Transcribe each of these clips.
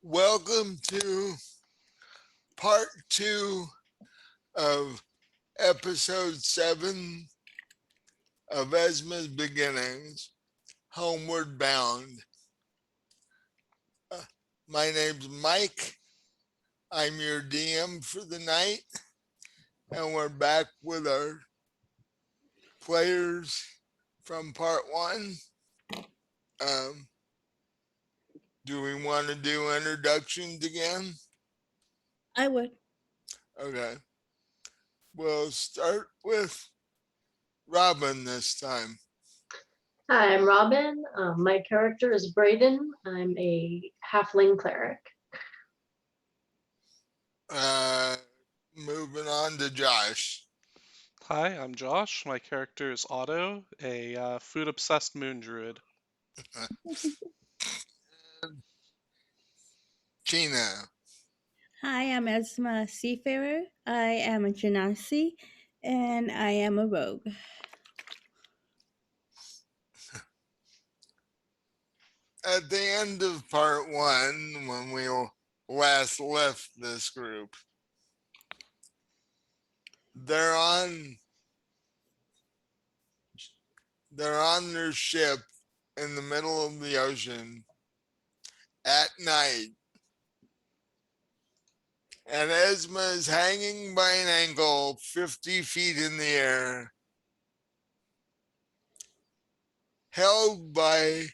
Welcome to part two of episode 7 of Esma's Beginnings, Homeward Bound. Uh, my name's Mike. I'm your DM for the night, and we're back with our players from part 1. Um, do we want to do introductions again? I would. Okay. We'll start with Robin this time. Hi, I'm Robin. My character is Brayden. I'm a halfling cleric. Moving on to Josh. Hi, I'm Josh. My character is Otto, a food-obsessed moon druid. Gina. Hi, I'm Esma Seafarer. I am a Genasi, and I am a rogue. At the end of part 1, when we last left this group, they're on their ship in the middle of the ocean at night, and Esma is hanging by an ankle 50 feet in the air, held by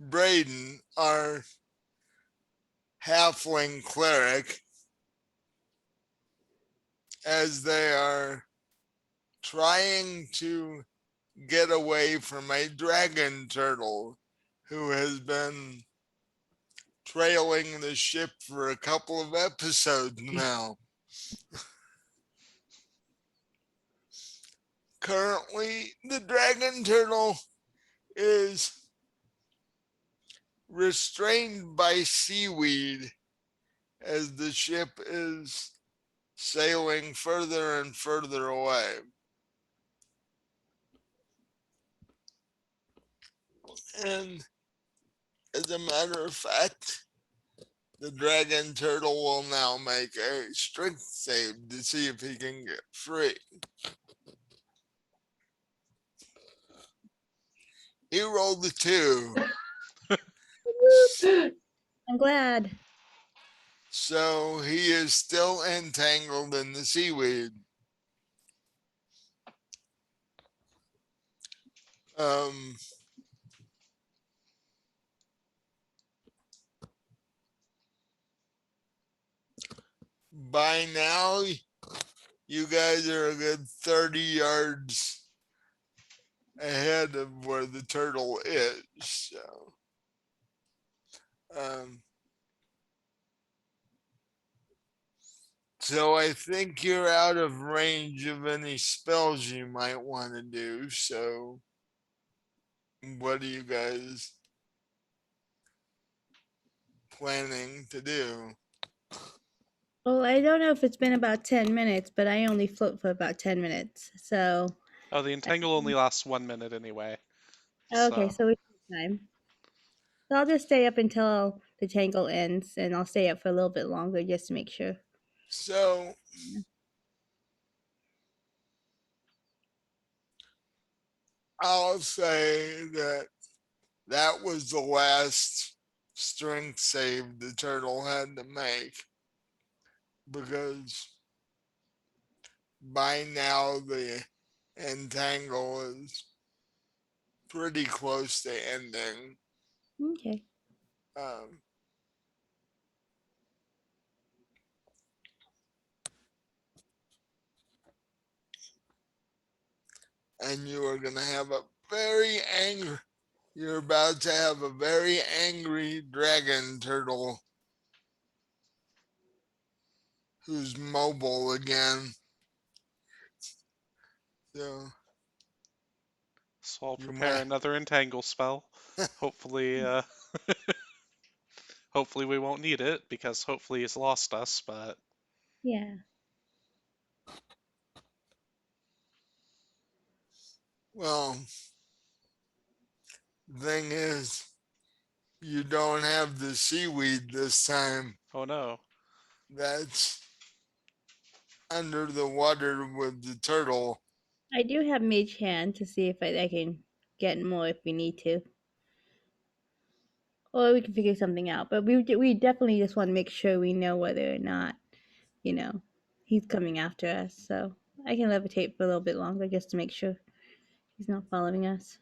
Brayden, our halfling cleric, as they are trying to get away from a dragon turtle who has been trailing the ship for a couple of episodes now. Currently, the dragon turtle is restrained by seaweed as the ship is sailing further and further away. And as a matter of fact, the dragon turtle will now make a strength save to see if he can get free. He rolled a 2. I'm glad. So he is still entangled in the seaweed. Um, by now, you guys are a good 30 yards ahead of where the turtle is. Um, so I think you're out of range of any spells you might want to do. So what are you guys planning to do? Well, I don't know if it's been about 10 minutes, but I only float for about 10 minutes. So, Oh, the entangle only lasts 1 minute anyway. okay, So, so we have time. So I'll just stay up until the tangle ends, and I'll stay up for a little bit longer just to make sure. So I'll say that that was the last strength save the turtle had to make, because by now the entangle is pretty close to ending. Okay. Um, and you are going to have a very angry, you're about to have a very angry dragon turtle who's mobile again. So I'll you prepare might, another entangle spell. Hopefully, hopefully we won't need it because hopefully he's lost us. But Yeah. well, the thing is, you don't have the seaweed this time. Oh no. That's under the water with the turtle. I do have mage hand to see if I can get more if we need to, or we can figure something out. But we definitely just want to make sure we know whether or not you know he's coming after us. So I can levitate for a little bit longer just to make sure he's not following us.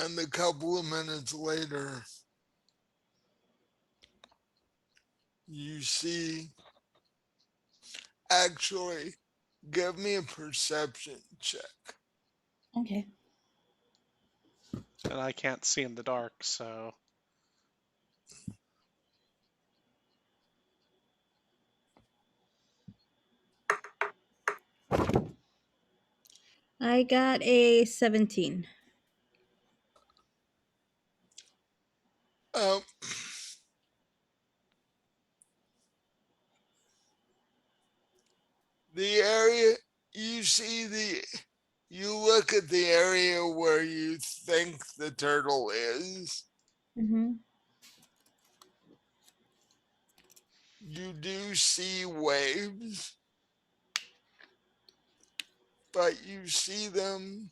And a couple of minutes later, you see, actually, give me a perception check. Okay. And I can't see in the dark, so I got a 17. Um, the area, you see you look at the area where you think the turtle is. Mm-hmm. You do see waves, but you see them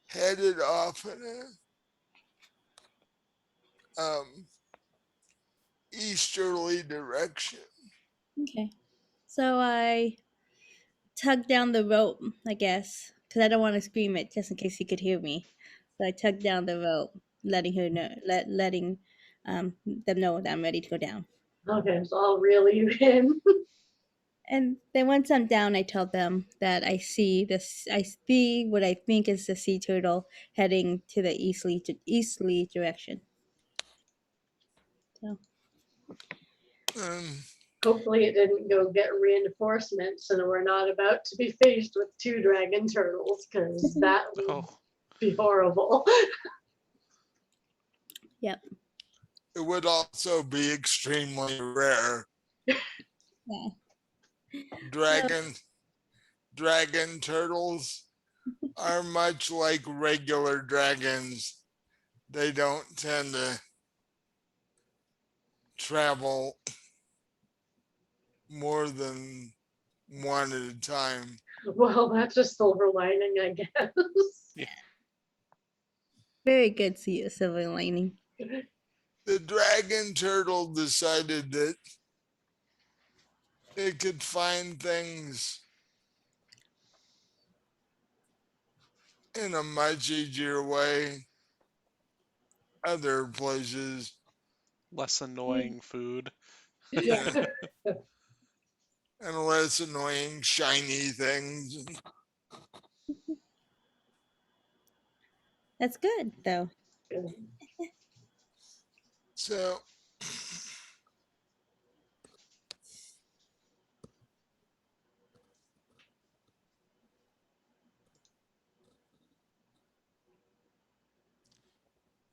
headed off in a easterly direction. Okay. So I tug down the rope, I guess, because I don't want to scream it just in case he could hear me. So I tug down the rope, letting her know, letting them know that I'm ready to go down. Okay, so I'll reel you in. And then once I'm down, I tell them that I see this. I see what I think is the sea turtle heading to the easterly direction. So And Hopefully it didn't go get reinforcements and we're not about to be faced with 2 dragon turtles, because that would oh, be horrible. yep. it would also be extremely rare. Yeah. Dragon dragon turtles are much like regular dragons. They don't tend to travel more than one at a time. Well, that's a silver lining, I guess. yeah. Very good silver lining. The dragon turtle decided that it could find things in a much easier way other places Less annoying food. Yeah, and, and less annoying shiny things. that's good though. So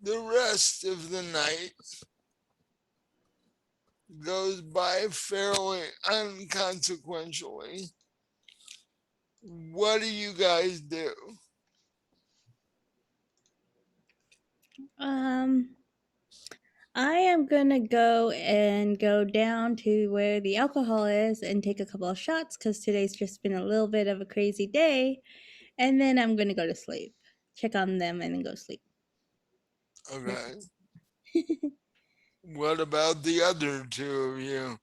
the rest of the night goes by fairly unconsequentially. What do you guys do? Um, I am gonna go down to where the alcohol is and take a couple of shots because today's just been a little bit of a crazy day, and then I'm gonna go to sleep, check on them, and then go to sleep. Okay. What about the other two of you?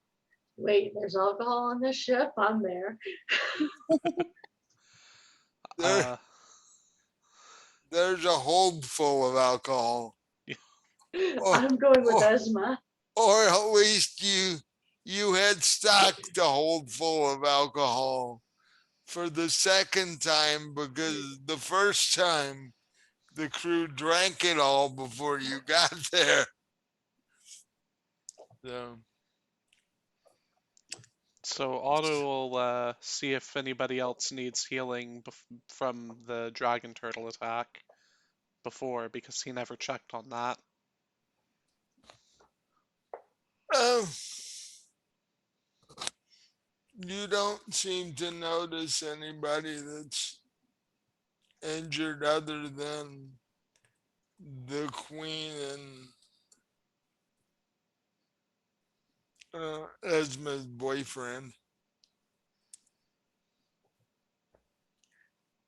Wait, there's alcohol on this ship? I'm there. There, Uh, there's a hold full of alcohol. Or, I'm going with or, Esma. or at least you had stocked a hold full of alcohol for the second time, because the first time the crew drank it all before you got there. So Otto will see if anybody else needs healing from the dragon turtle attack before, because he never checked on that. Um, you don't seem to notice anybody that's injured other than the queen and Esma's boyfriend.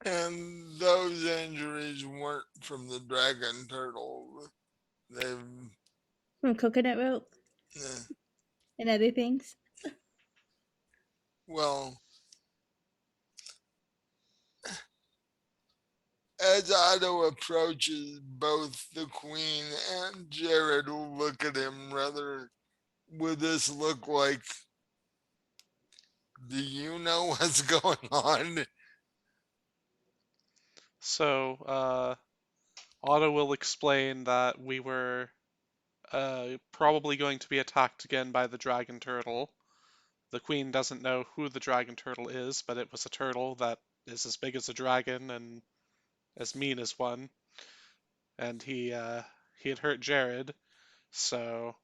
And those injuries weren't from the dragon turtle. They've, From coconut rope uh, and other things. well, as Otto approaches, both the queen and Jared will look at him rather with this look like, do you know what's going on? So Otto will explain that we were probably going to be attacked again by the dragon turtle. The queen doesn't know who the dragon turtle is, but it was a turtle that is as big as a dragon and as mean as one. And he had hurt Jared, so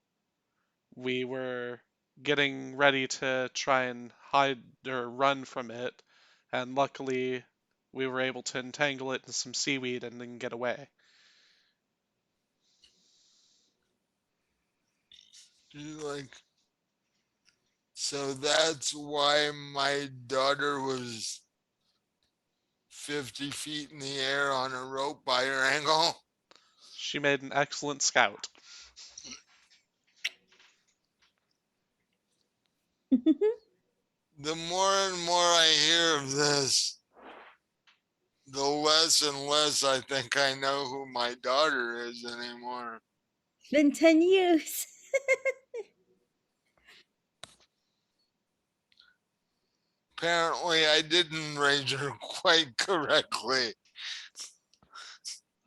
we were getting ready to try and hide or run from it, and luckily we were able to entangle it in some seaweed and then get away. She's like, so that's why my daughter was 50 feet in the air on a rope by her ankle. She made an excellent scout. The more and more I hear of this, the less and less I think I know who my daughter is anymore. It's been 10 years. Apparently, I didn't raise her quite correctly.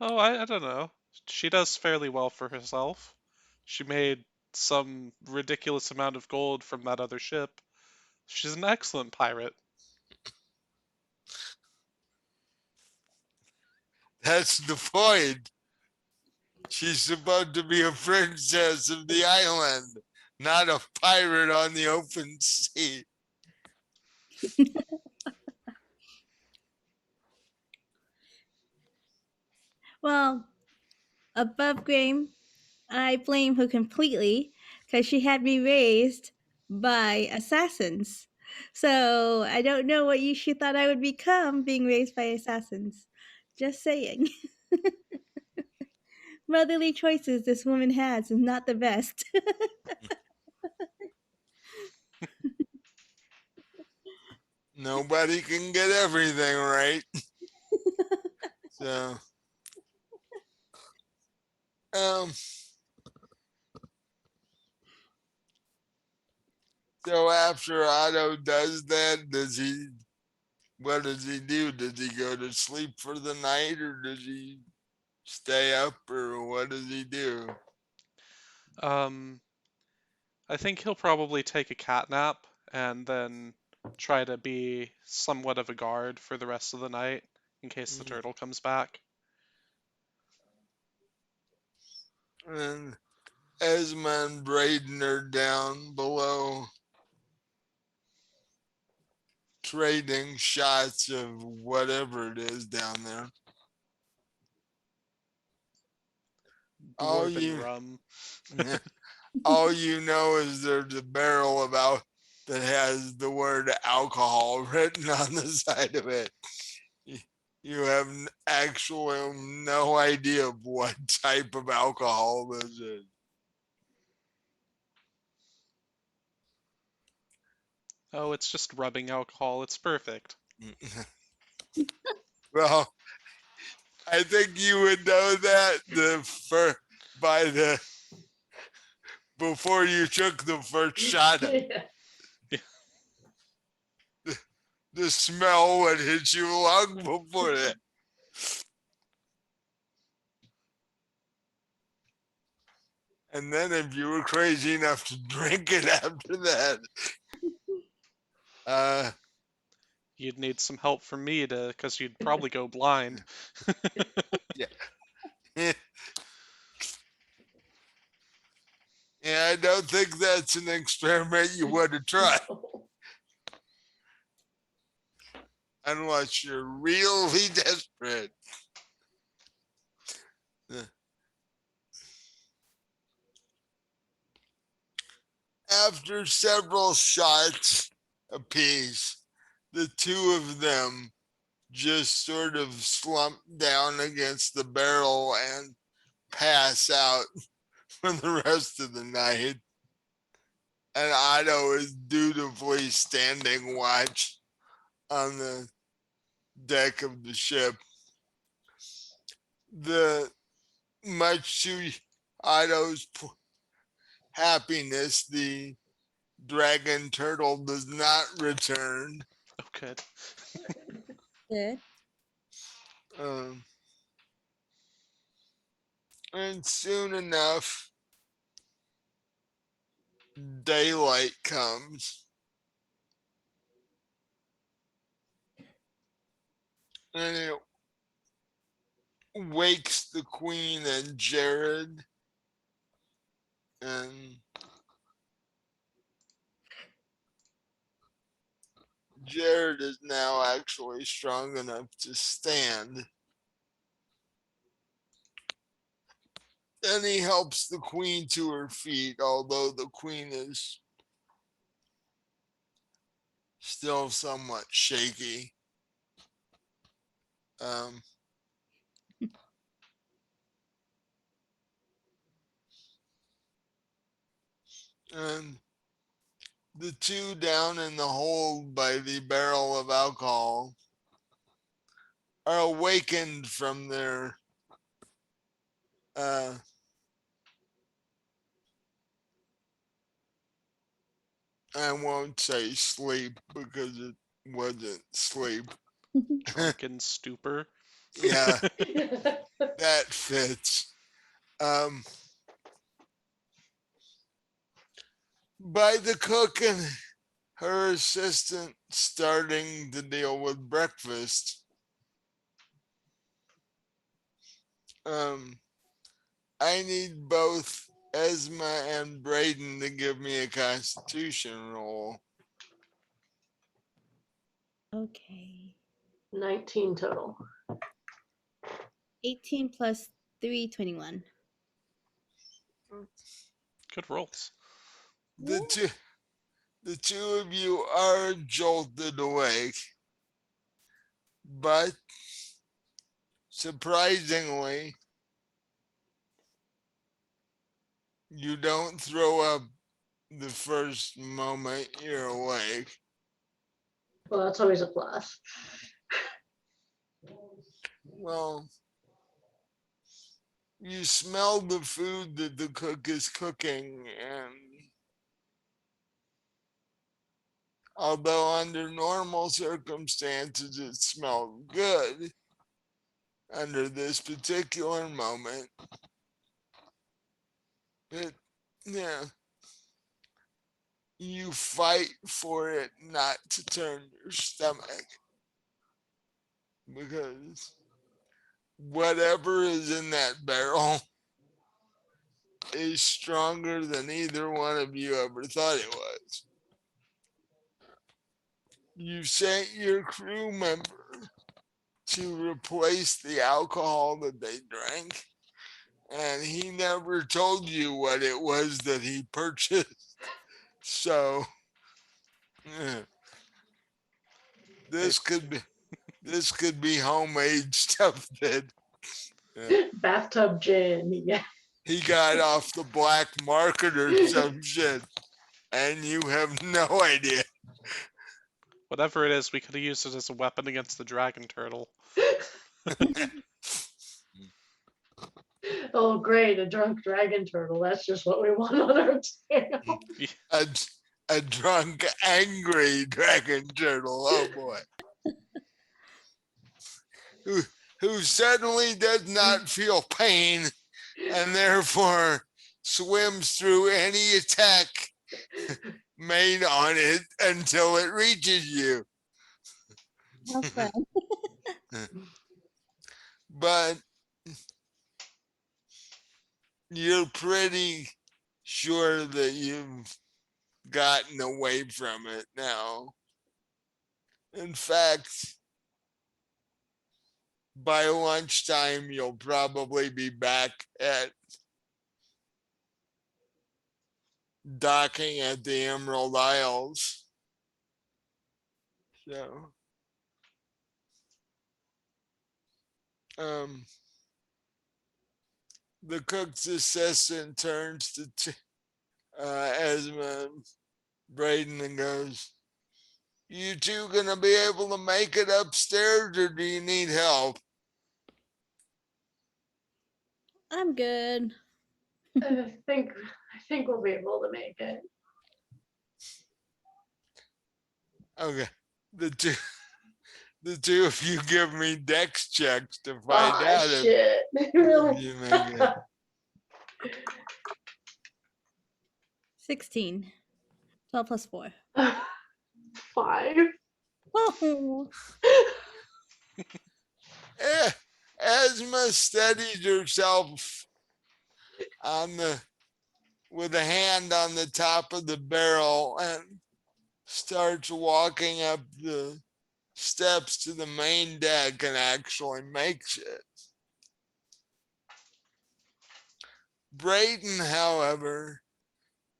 Oh, I don't know. She does fairly well for herself. She made some ridiculous amount of gold from that other ship. She's an excellent pirate. That's the point. She's supposed to be a princess of the island, not a pirate on the open sea. Well, above game, I blame her completely because she had me raised by assassins. So I don't know what she thought I would become being raised by assassins. Just saying. Motherly choices this woman has is not the best. Nobody can get everything right. So, um, so after Otto does that, what does he do? Does he go to sleep for the night or does he stay up or what does he do? Um, I think he'll probably take a cat nap and then try to be somewhat of a guard for the rest of the night in case the turtle comes back. And Esma and Braden are down below trading shots of whatever it is down there. Dwarven rum. All you know is there's a barrel that has the word alcohol written on the side of it. You have actually no idea of what type of alcohol this is. Oh, it's just rubbing alcohol. It's perfect. Well, I think you would know that by the before you took the first shot. The smell would hit you long before that. And then if you were crazy enough to drink it after that, You'd need some help from me because you'd probably go blind. yeah. Yeah, I don't think that's an experiment you want to try unless you're really desperate. After several shots apiece, the two of them just sort of slump down against the barrel and pass out for the rest of the night. And Otto is dutifully standing watch on the deck of the ship. Much to Otto's happiness, the dragon turtle does not return. Oh, good. Good. And soon enough, daylight comes. And it wakes the queen and Jared. And Jared is now actually strong enough to stand. And he helps the queen to her feet, although the queen is still somewhat shaky. And the two down in the hold by the barrel of alcohol are awakened from their I won't say sleep because it wasn't sleep. Drunken stupor. Yeah, that fits. By the cook and her assistant starting to deal with breakfast. I need both Esma and Braden to give me a constitution roll. Okay. 19 total. 18 plus 3, 21. Good rolls. The two of you are jolted awake, but surprisingly, you don't throw up the first moment you're awake. Well, that's always a plus. Well, you smell the food that the cook is cooking, and although under normal circumstances it smelled good, under this particular moment, you fight for it not to turn your stomach because whatever is in that barrel is stronger than either one of you ever thought it was. You sent your crew member to replace the alcohol that they drank, and he never told you what it was that he purchased. So this could be homemade stuff that Bathtub gin. Yeah. he got off the black market or some shit, and you have no idea. Whatever it is, we could have used it as a weapon against the dragon turtle. Oh, great. A drunk dragon turtle. That's just what we want on our tail. A drunk, angry dragon turtle. Oh boy. Who suddenly does not feel pain and therefore swims through any attack made on it until it reaches you. How fun. But you're pretty sure that you've gotten away from it now. In fact, by lunchtime, you'll probably be back at docking at the Emerald Isles. So, the cook's assistant turns to Esma and Braden and goes, "You two gonna be able to make it upstairs, or do you need help?" I'm good. I think we'll be able to make it. Okay, the two the two of you give me dex checks to find out Shit. if Really? you make it. 16. 12 plus 4. 5. Whoa. Esma steadies herself on the with a hand on the top of the barrel and starts walking up the steps to the main deck and actually makes it. Brayden, however,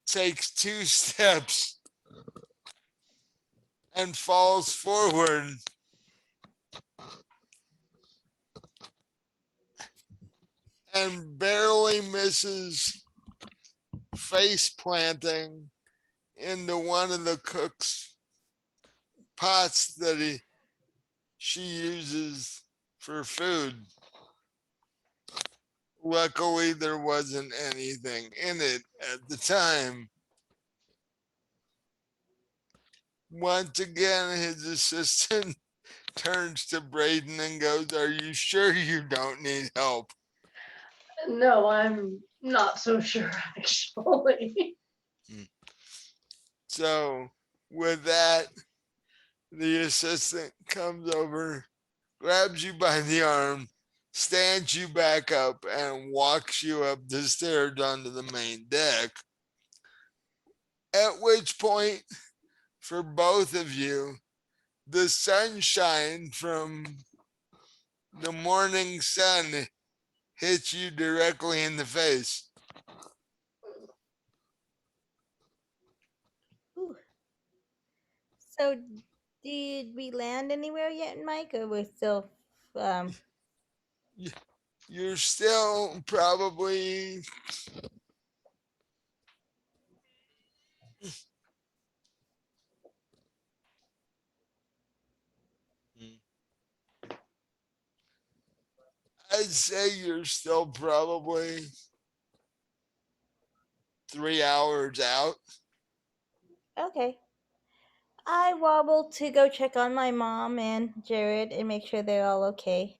takes 2 steps and falls forward and barely misses face planting into one of the cook's pots that she uses for food. Luckily, there wasn't anything in it at the time. Once again, his assistant turns to Braden and goes, "Are you sure you don't need help?" No, I'm not so sure actually. So, with that, the assistant comes over, grabs you by the arm, stands you back up, and walks you up the stairs onto the main deck. At which point, for both of you, the sunshine from the morning sun hits you directly in the face. Ooh. So, did we land anywhere yet, Mike? Or we're still. Um, You're still probably I'd say you're still probably 3 hours out. okay. I wobbled to go check on my mom and Jared and make sure they're all okay.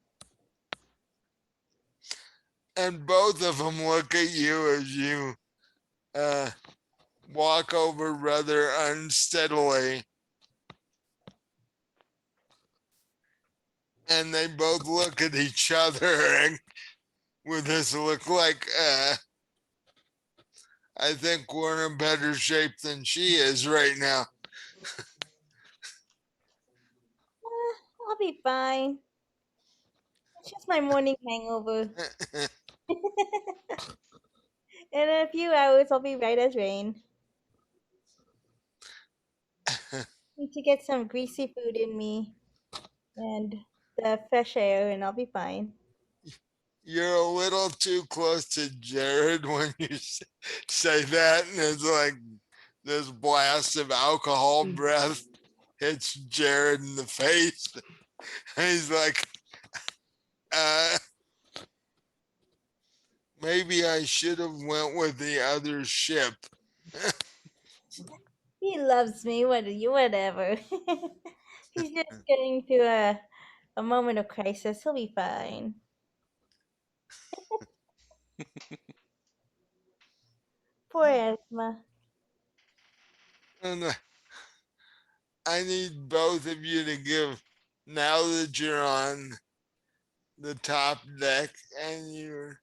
And both of them look at you as you uh, walk over rather unsteadily. And they both look at each other and with this look like, I think we're in better shape than she is right now. I'll be fine. It's just my morning hangover. In a few hours, I'll be right as rain. Need to get some greasy food in me and the fresh air, and I'll be fine. You're a little too close to Jared when you say that, and it's like this blast of alcohol breath hits Jared in the face. And he's like, uh, maybe I should have went with the other ship. He loves me. Whatever. He's just getting through a moment of crisis. He'll be fine. for it, Esma. And I need both of you to give, now that you're on the top deck and you're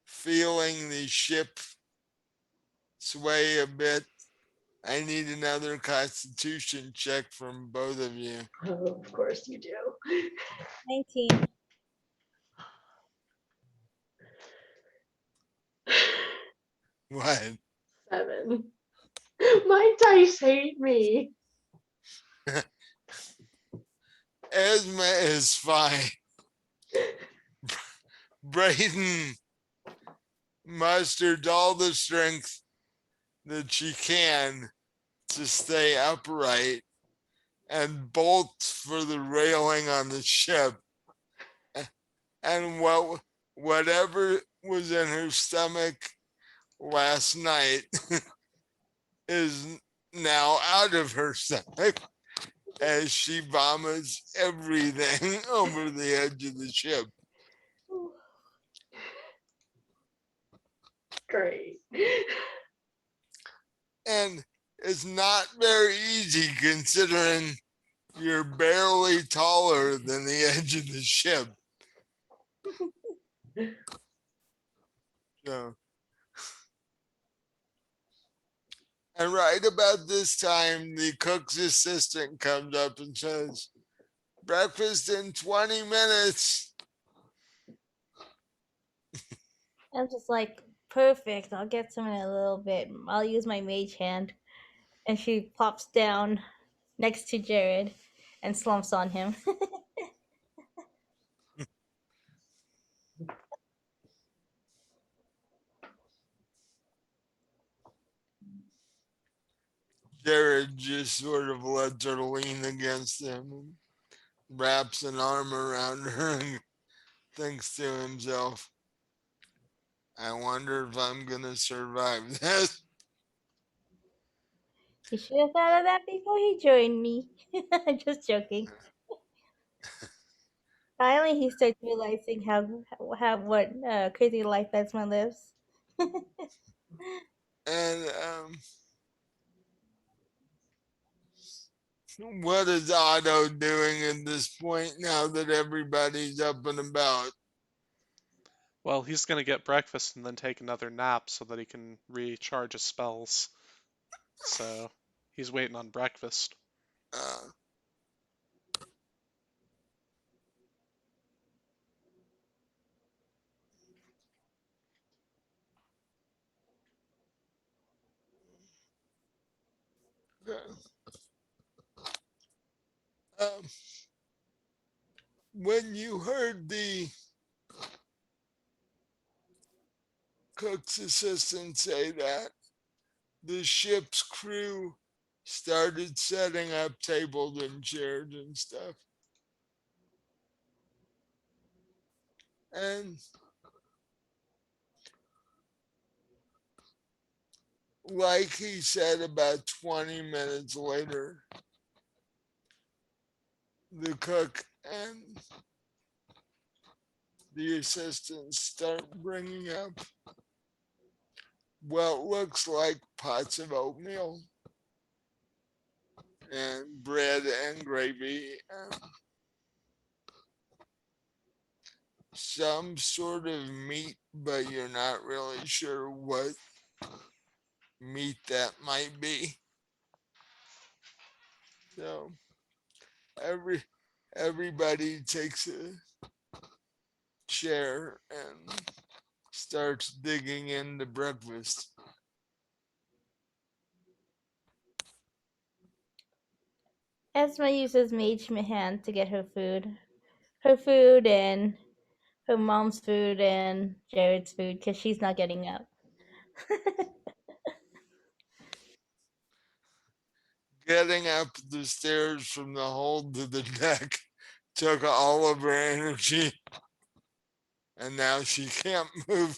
feeling the ship sway a bit, I need another constitution check from both of you. Oh, of course you do. 19. What? 7. My dice hate me. Esma is fine. Brayden mustered all the strength that she can to stay upright and bolts for the railing on the ship. And whatever was in her stomach last night is now out of her stomach as she vomits everything over the edge of the ship. Great. And it's not very easy considering you're barely taller than the edge of the ship. So, and right about this time, the cook's assistant comes up and says, "Breakfast in 20 minutes." I'm just like, perfect. I'll get some in a little bit. I'll use my mage hand. And she plops down next to Jared and slumps on him. Jared just sort of lets her lean against him and wraps an arm around her and thinks to himself, "I wonder if I'm going to survive this." He should have thought of that before he joined me. Just joking. Finally, he starts realizing how what crazy life Esma lives. And what is Otto doing at this point now that everybody's up and about? Well, he's gonna get breakfast and then take another nap so that he can recharge his spells. So he's waiting on breakfast. Uh, um, when you heard the cook's assistant say that, the ship's crew started setting up tables and chairs and stuff. And like he said, about 20 minutes later, the cook and the assistants start bringing up what looks like pots of oatmeal and bread and gravy and some sort of meat, but you're not really sure what meat that might be. So everybody takes a chair and starts digging into breakfast. Esma uses mage hand to get her food. Her food and her mom's food and Jared's food because she's not getting up. Getting up the stairs from the hold to the deck took all of her energy, and now she can't move.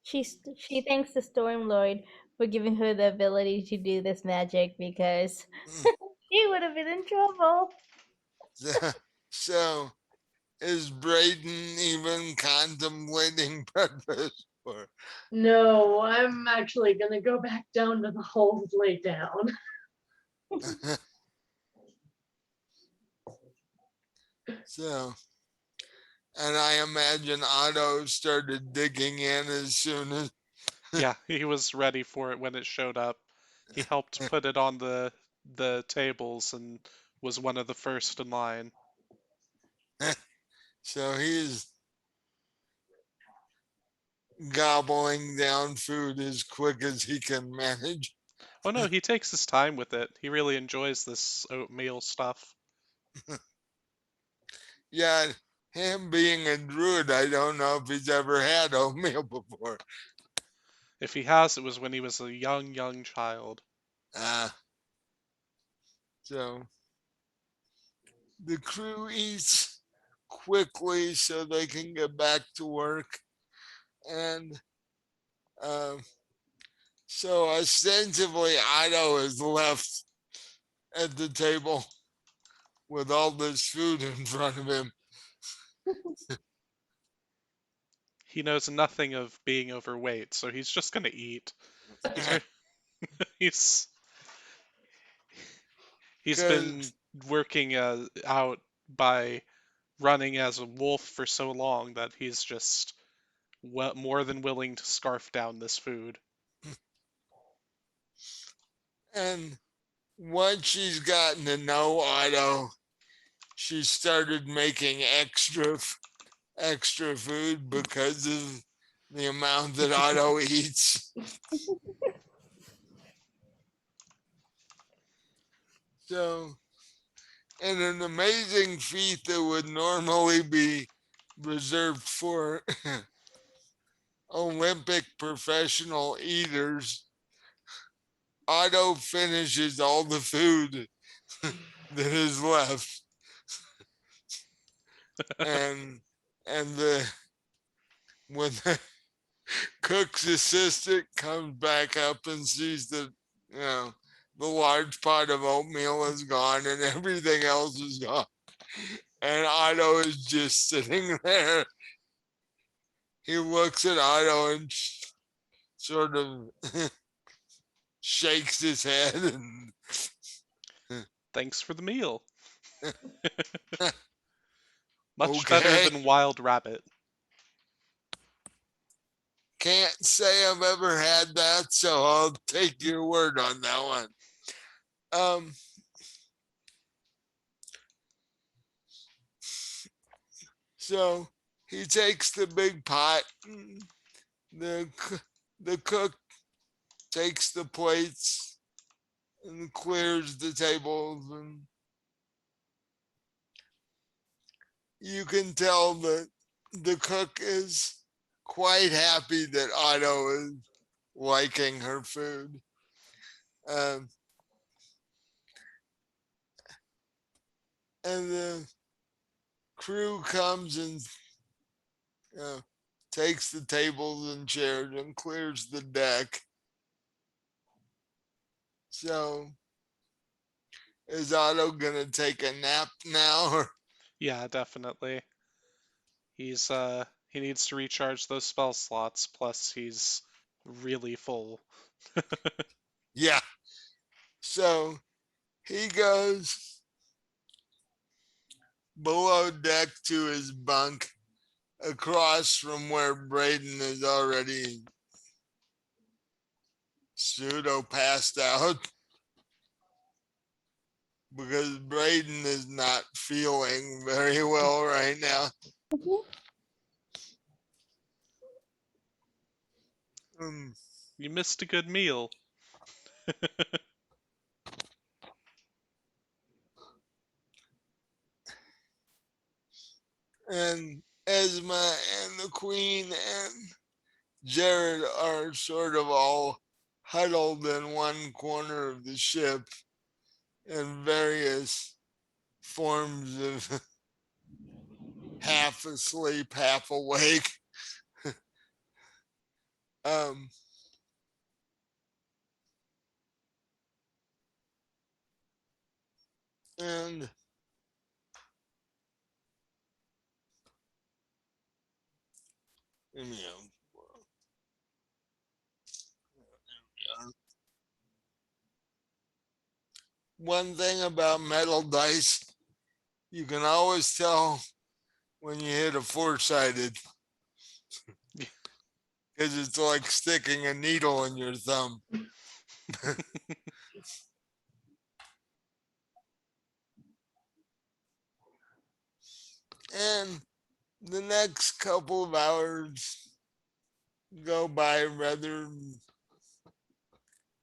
She thanks the Storm Lord for giving her the ability to do this magic because she would have been in trouble. So is Braden even contemplating breakfast? Or No, I'm actually gonna go back down to the hole to lay down. so, and I imagine Otto started digging in as soon as. Yeah, he was ready for it when it showed up. He helped put it on the tables and was one of the first in line. So he's gobbling down food as quick as he can manage. Oh no, he takes his time with it. He really enjoys this oatmeal stuff. Yeah, him being a druid, I don't know if he's ever had oatmeal before. If he has, it was when he was a young child. So the crew eats quickly so they can get back to work. And uh, so ostensibly, Otto is left at the table with all this food in front of him. He knows nothing of being overweight, so he's just gonna eat. He's re- he's he's been Because working out by running as a wolf for so long that he's just more than willing to scarf down this food. and once she's gotten to know Otto, she started making extra food because of the amount that Otto eats. So, in an amazing feat that would normally be reserved for Olympic professional eaters, Otto finishes all the food that is left, and the when the cook's assistant comes back up and sees that you know the large pot of oatmeal is gone and everything else is gone, and Otto is just sitting there. He looks at Otto and sort of shakes his head and Thanks for the meal. Much better okay. than Wild Rabbit. Can't say I've ever had that, so I'll take your word on that one. Um, so he takes the big pot. The the cook takes the plates and clears the tables, and you can tell that the cook is quite happy that Otto is liking her food. Um, and the crew comes and uh, takes the tables and chairs and clears the deck. So is Otto gonna take a nap now? Or Yeah, definitely. He needs to recharge those spell slots, plus he's really full. yeah. So he goes below deck to his bunk across from where Braden is already pseudo passed out because Braden is not feeling very well right now. Um, You missed a good meal. and Esma and the Queen and Jared are sort of all huddled in one corner of the ship in various forms of half asleep, half awake. Um, and you know, one thing about metal dice, you can always tell when you hit a four-sided because it's like sticking a needle in your thumb. And the next couple of hours go by rather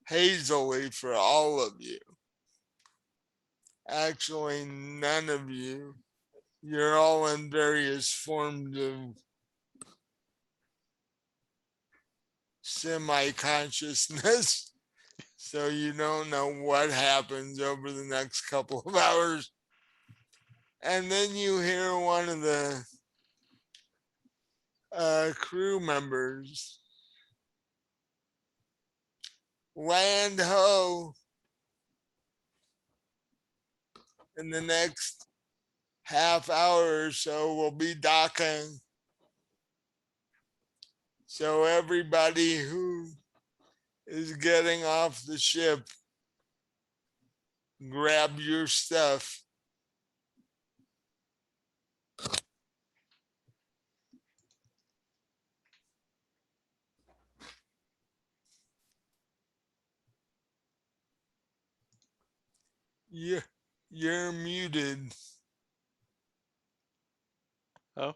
hazily for all of you. Actually, none of you. You're all in various forms of semi consciousness. So you don't know what happens over the next couple of hours. And then you hear one of the crew members, land ho, in the next half hour or so we'll be docking. So everybody who is getting off the ship, grab your stuff. You're muted. Oh,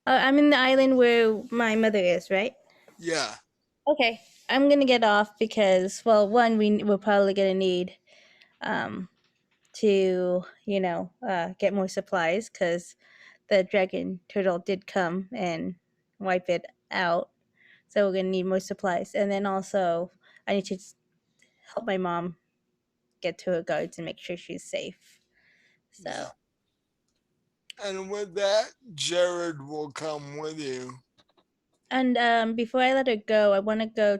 I'm in the island where my mother is, right? Yeah. Okay. I'm gonna get off because, well, one, we're probably gonna need um to get more supplies because the dragon turtle did come and wipe it out, so we're gonna need more supplies. And then also, I need to help my mom get to her guards and make sure she's safe. So, Yeah. And with that, Jared will come with you. and before I let her go, I want to go.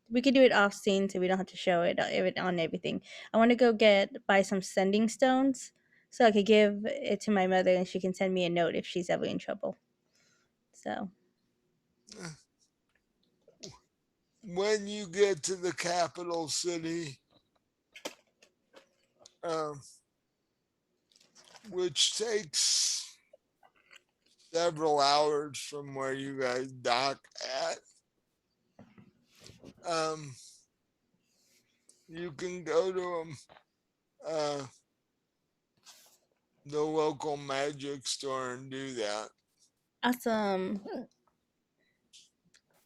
We could do it off scene so we don't have to show it on everything. I want to go buy some sending stones so I could give it to my mother and she can send me a note if she's ever in trouble. So, When you get to the capital city, um, which takes several hours from where you guys dock at, um, you can go to uh, the local magic store and do that. awesome.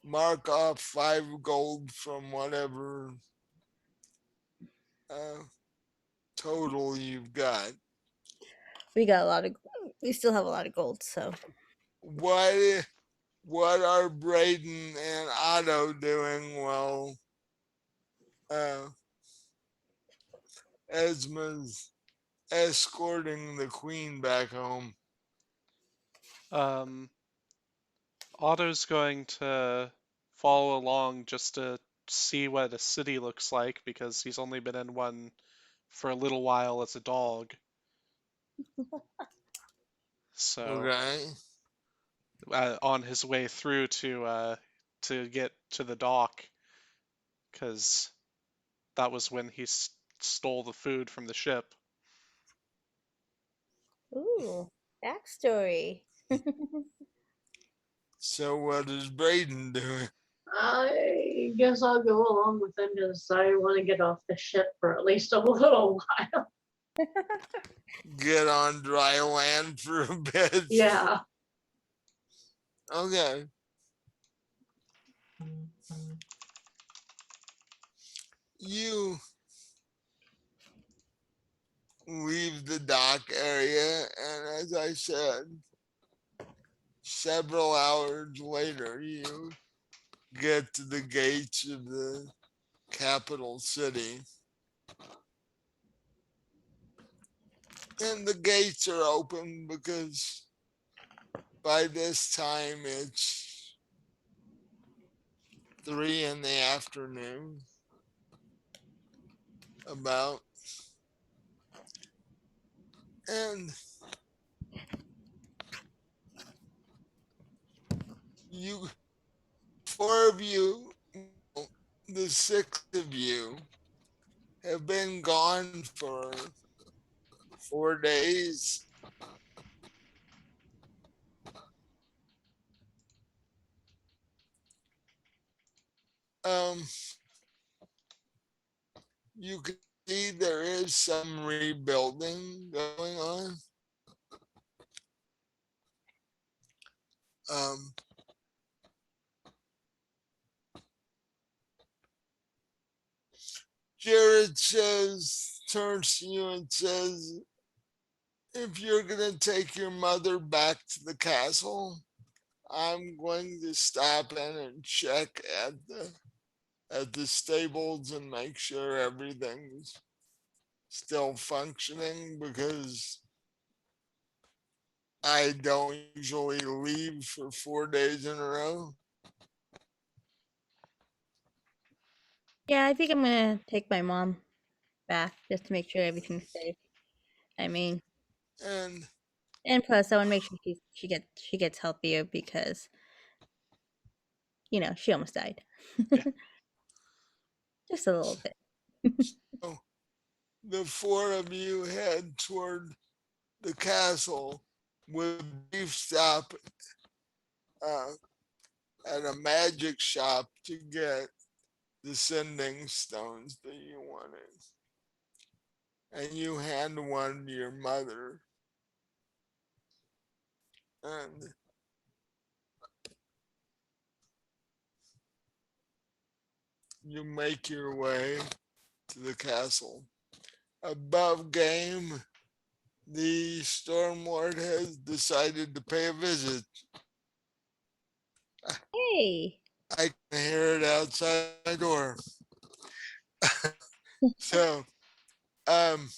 Mark off 5 gold from whatever uh, total you've got. We still have a lot of gold, so. What what are Braden and Otto doing while uh, Esma's escorting the queen back home? um, Otto's going to follow along just to see what a city looks like because he's only been in one for a little while as a dog. So, Okay. on his way through to get to the dock, because that was when he stole the food from the ship. Ooh, backstory. So what is Braden doing? I guess I'll go along with them because I want to get off the ship for at least a little while. Get on dry land for a bit? Yeah. Okay. You leave the dock area, and as I said, several hours later, you get to the gates of the capital city. And the gates are open because by this time it's 3 in the afternoon, about. And you, four of you, the six of you, have been gone for 4 days. Um, you can see there is some rebuilding going on. Um, Jared turns to you and says, if you're going to take your mother back to the castle, I'm going to stop in and check at the stables and make sure everything's still functioning because I don't usually leave for 4 days in a row. Yeah, I think I'm gonna take my mom back just to make sure everything's safe. I mean, And and plus, I want to make sure she gets healthier because she almost died, Yeah. just a little bit. so the four of you head toward the castle with a brief stop uh, at a magic shop to get the sending stones that you wanted. And you hand one to your mother. And you make your way to the castle. Above game, the Storm Lord has decided to pay a visit. Hey, I can hear it outside my door. So, um,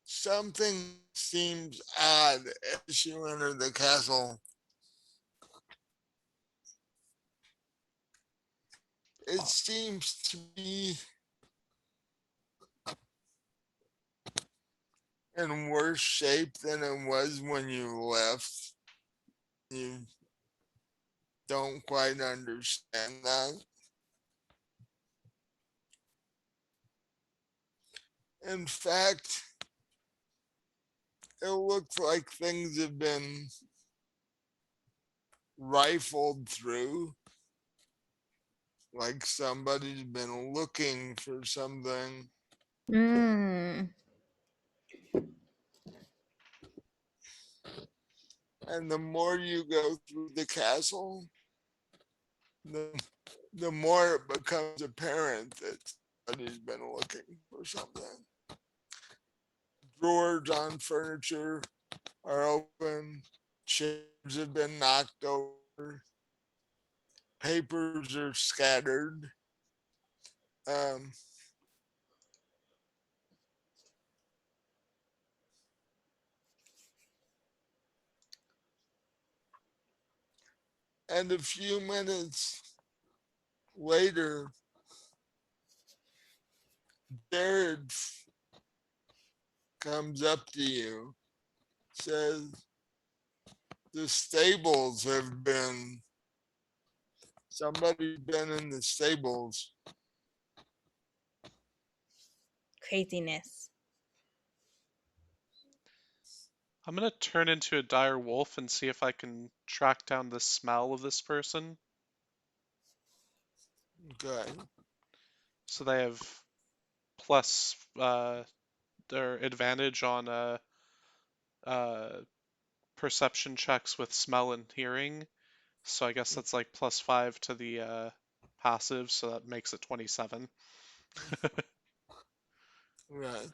something seems odd as you enter the castle. It seems to be in worse shape than it was when you left. You don't quite understand that. In fact, it looks like things have been rifled through, like somebody's been looking for something. mm, And the more you go through the castle, the, the more it becomes apparent that somebody's been looking for something. Drawers on furniture are open, chairs have been knocked over, papers are scattered. Um, and a few minutes later, Jared comes up to you, says, the stables have been, somebody's been in the stables. craziness. I'm gonna turn into a dire wolf and see if I can track down the smell of this person. Okay. So they have plus their advantage on uh, perception checks with smell and hearing. So I guess that's like +5 to the passive, so that makes it 27. Right.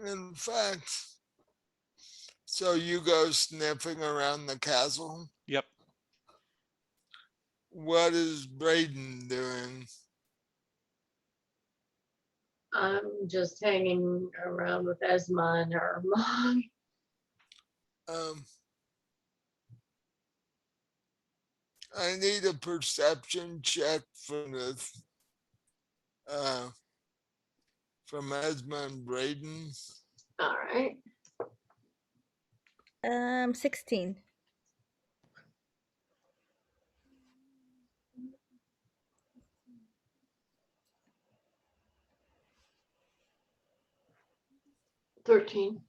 In fact, so you go sniffing around the castle. Yep. What is Braden doing? I'm just hanging around with Esma and her mom. Um, I need a perception check uh, from Esma and Braden. All right. 16. 13.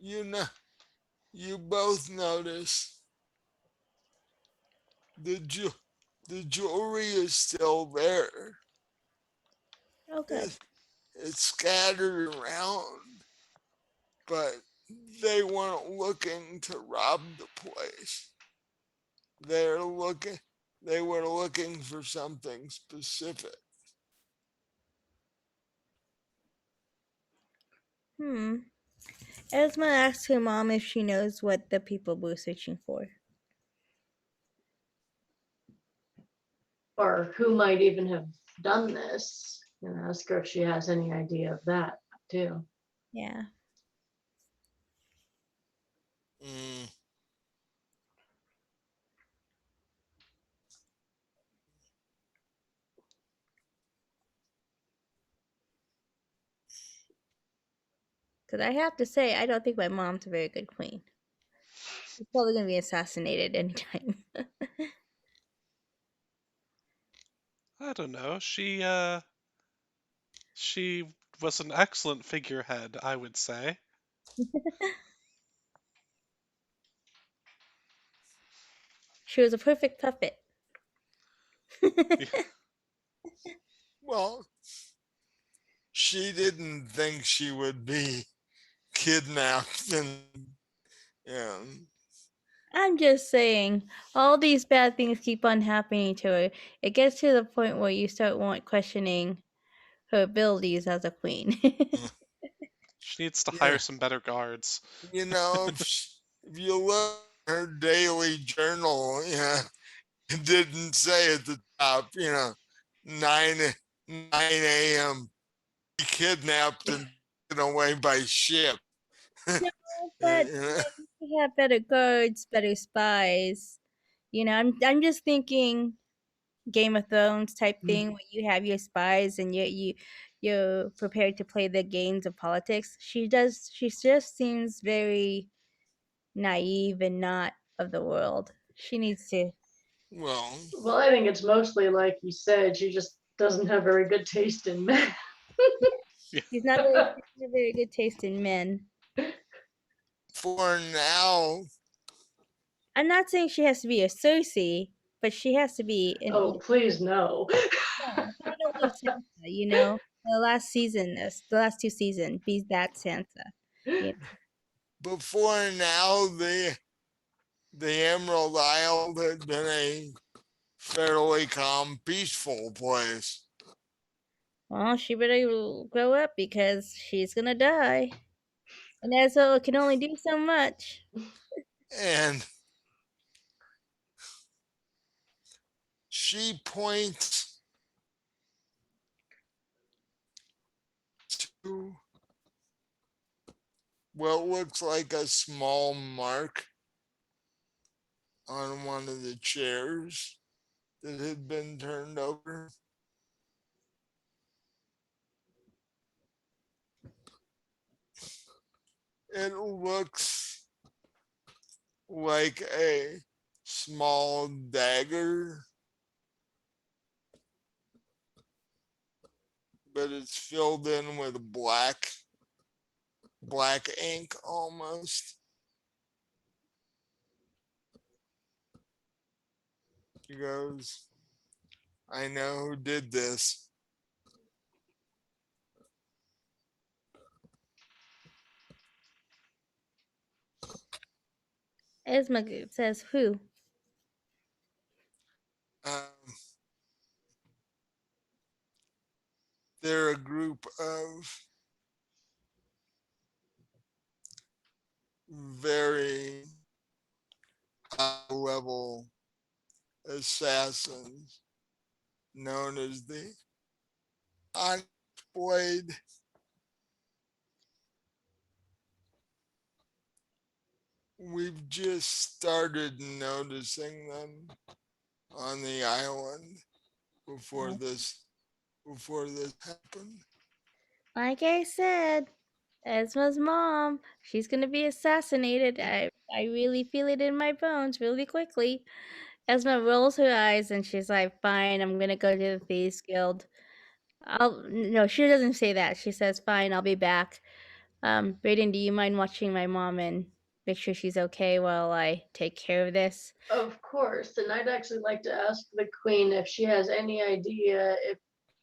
You know, you both notice the the jewelry is still there. Oh, good. It's scattered around, but they weren't looking to rob the place. They're looking. They were looking for something specific. Hmm. Esma asks her mom if she knows what the people were searching for. Or who might even have done this. And ask her if she has any idea of that too. Yeah. Mm, Because I have to say, I don't think my mom's a very good queen. She's probably going to be assassinated anytime. I don't know. She was an excellent figurehead, I would say. She was a perfect puppet. well, she didn't think she would be kidnapped and yeah. I'm just saying, all these bad things keep on happening to her. It gets to the point where you start questioning her abilities as a queen. She needs to hire Yeah, some better guards. if you look at her daily journal, it didn't say at the top, 9 9 a.m. kidnapped and taken away by ship. No, but Yeah, we have better guards, better spies. I'm just thinking Game of Thrones type thing where you have your spies and you're prepared to play the games of politics. She just seems very naive and not of the world. She needs to. well, Well, I think it's mostly like you said, she just doesn't have very good taste in men. Yeah. She's not a very good taste in men. for now, I'm not saying she has to be a Cersei, but she has to be Oh, please no. not only Sansa, the last season, the last two seasons, be that Sansa. You before now, the Emerald Isle had been a fairly calm, peaceful place. Well, she better grow up because she's gonna die, and Ezra can only do so much. And she points to what looks like a small mark on one of the chairs that had been turned over. It looks like a small dagger, but it's filled in with black ink almost. He goes, I know who did this. Esma says, "Who?" Um, they're a group of very high level assassins known as the Onyx Blade. we've just started noticing them on the island before Oh. this happened. Like I said, Esma's mom, she's gonna be assassinated. I really feel it in my bones really quickly. Esma rolls her eyes and she's like, "Fine, I'm gonna go to the Thieves Guild." No, she doesn't say that. She says, "Fine, I'll be back." Brayden, do you mind watching my mom and make sure she's okay while I take care of this? Of course, and I'd actually like to ask the queen if she has any idea if,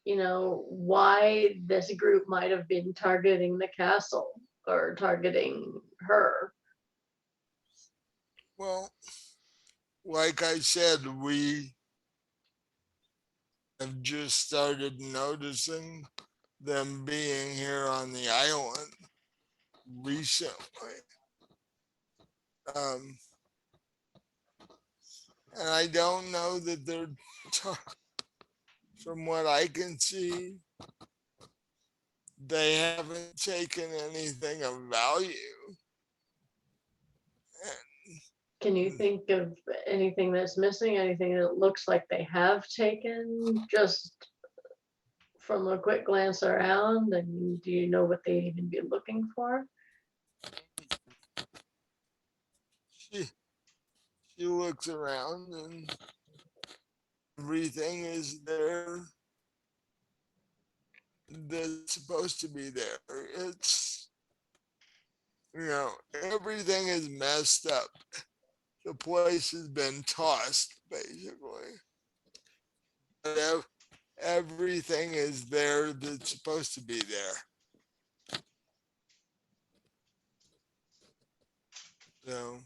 why this group might have been targeting the castle or targeting her. Well, like I said, we have just started noticing them being here on the island recently. Um, and I don't know that from what I can see, they haven't taken anything of value. Can you think of anything that's missing? Anything that looks like they have taken just from a quick glance around? And do you know what they'd even be looking for? She, she looks around and everything is there that's supposed to be there. It's, everything is messed up. The place has been tossed, basically. But everything is there that's supposed to be there. So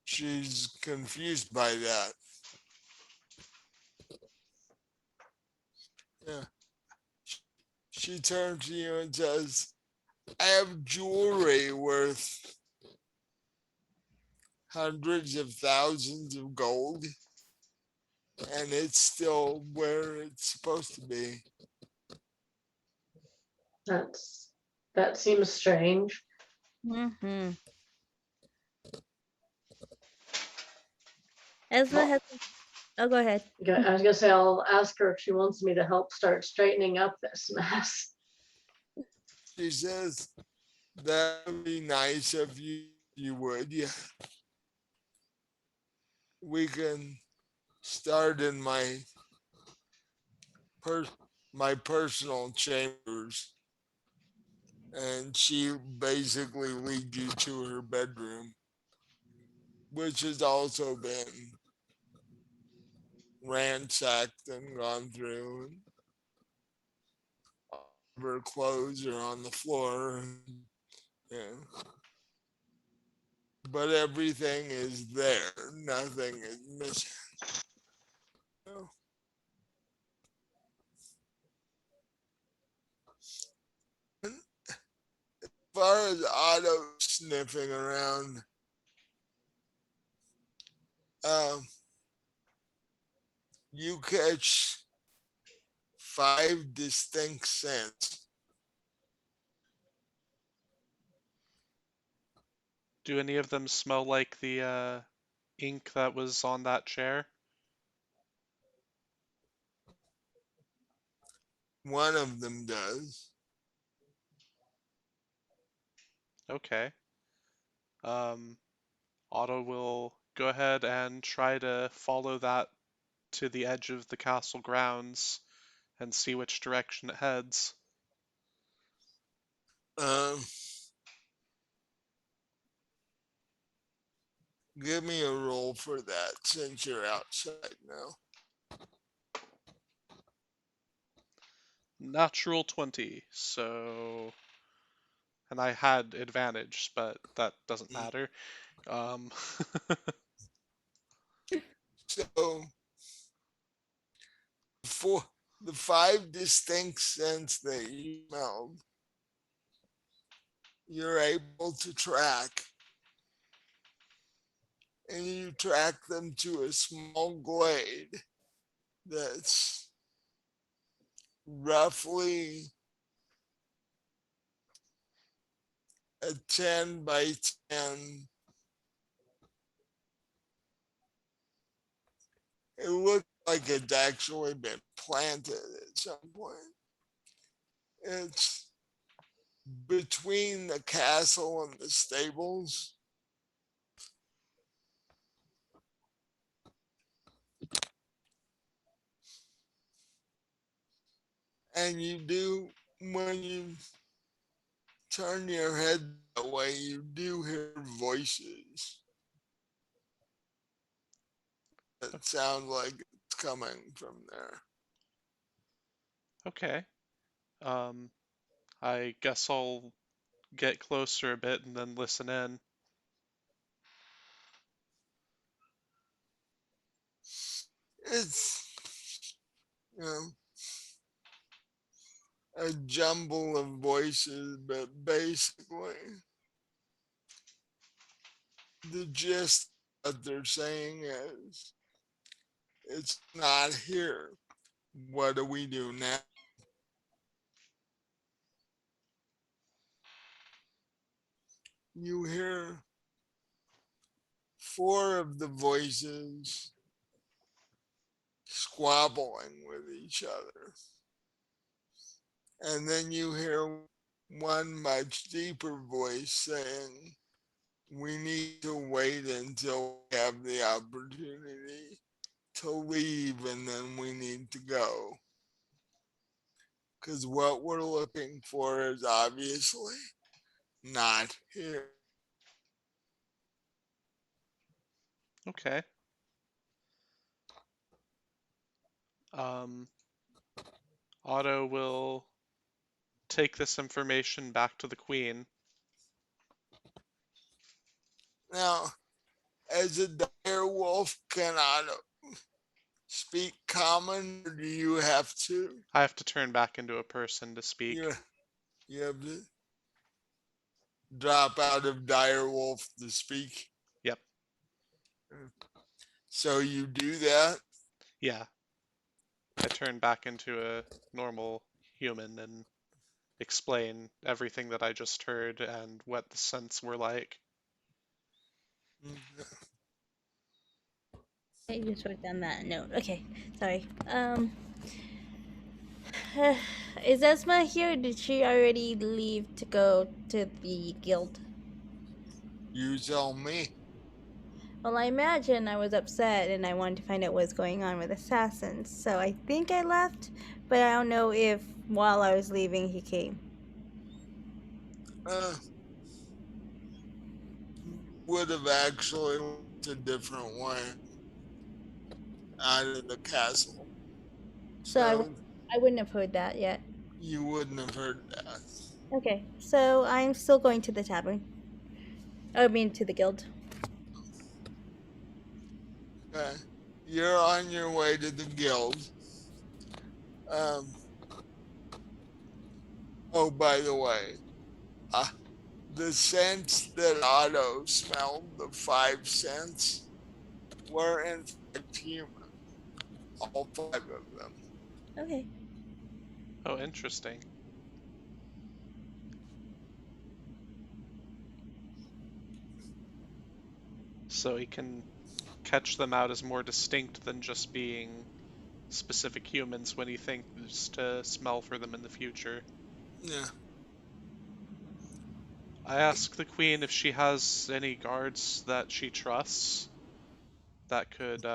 she's confused by that. Yeah. She turns to you and says, I have jewelry worth hundreds of thousands of gold, and it's still where it's supposed to be. That seems strange. Mm-hmm. Esma Well, has. Oh, go ahead. I was gonna say I'll ask her if she wants me to help start straightening up this mess. She says, that would be nice if you would. Yeah. We can start in per, my personal chambers, and she basically leads you to her bedroom, which has also been ransacked and gone through. And all of her clothes are on the floor. Yeah. But everything is there. Nothing is missing. So, as far as Otto sniffing around, um, you catch 5 distinct scents. Do any of them smell like the ink that was on that chair? One of them does. Okay. Um, Otto will go ahead and try to follow that to the edge of the castle grounds and see which direction it heads. Um, Give me a roll for that since you're outside now. Natural 20, so. And I had advantage, but that doesn't matter. Um, So, for the 5 distinct scents that you smelled, you're able to track, and you track them to a small glade that's roughly a 10 by 10. It looks like it's actually been planted at some point. It's between the castle and the stables. And you do, when you turn your head that way, you do hear voices that sound like it's coming from there. Okay. Um, I guess I'll get closer a bit and then listen in. It's, you know, a jumble of voices, but basically, the gist that they're saying is it's not here. What do we do now? You hear four of the voices squabbling with each other. And then you hear one much deeper voice saying, we need to wait until we have the opportunity to leave and then we need to go. Because what we're looking for is obviously not here. Okay. Um, Otto will take this information back to the Queen. Now, as a dire wolf, cannot speak common, or do you have to? I have to turn back into a person to speak. You, you have to drop out of dire wolf to speak. Yep. So you do that. Yeah. I turn back into a normal human and explain everything that I just heard and what the scents were like. I just wrote down that note. Okay, sorry. Is Esma here? Did she already leave to go to the guild? You tell me. Well, I imagine I was upset and I wanted to find out what's going on with assassins, so I think I left, but I don't know if while I was leaving he came. Uh, would have actually went a different way out of the castle. So So I wouldn't have heard that yet. you wouldn't have heard that. Okay, so I'm still going to the tavern. I mean, to the guild. Okay. You're on your way to the guild. Um, oh, by the way, uh, the scents that Otto smelled, the 5 scents, were in fact human. All 5 of them. Okay. Oh, interesting. So he can catch them out as more distinct than just being specific humans when he thinks to smell for them in the future. Yeah. I ask the Queen if she has any guards that she trusts that could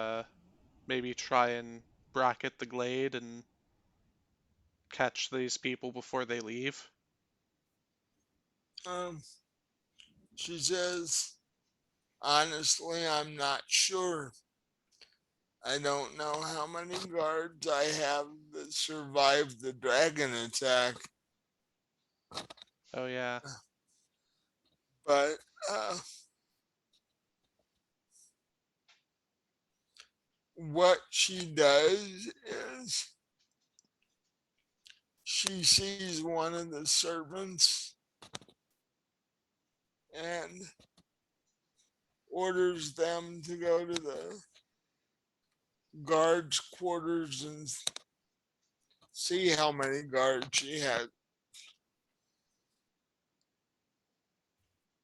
maybe try and bracket the glade and catch these people before they leave. Um, she says, honestly, I'm not sure. I don't know how many guards I have that survived the dragon attack, Oh yeah. but uh, what she does is she sees one of the servants and orders them to go to the guards' quarters and see how many guards she has.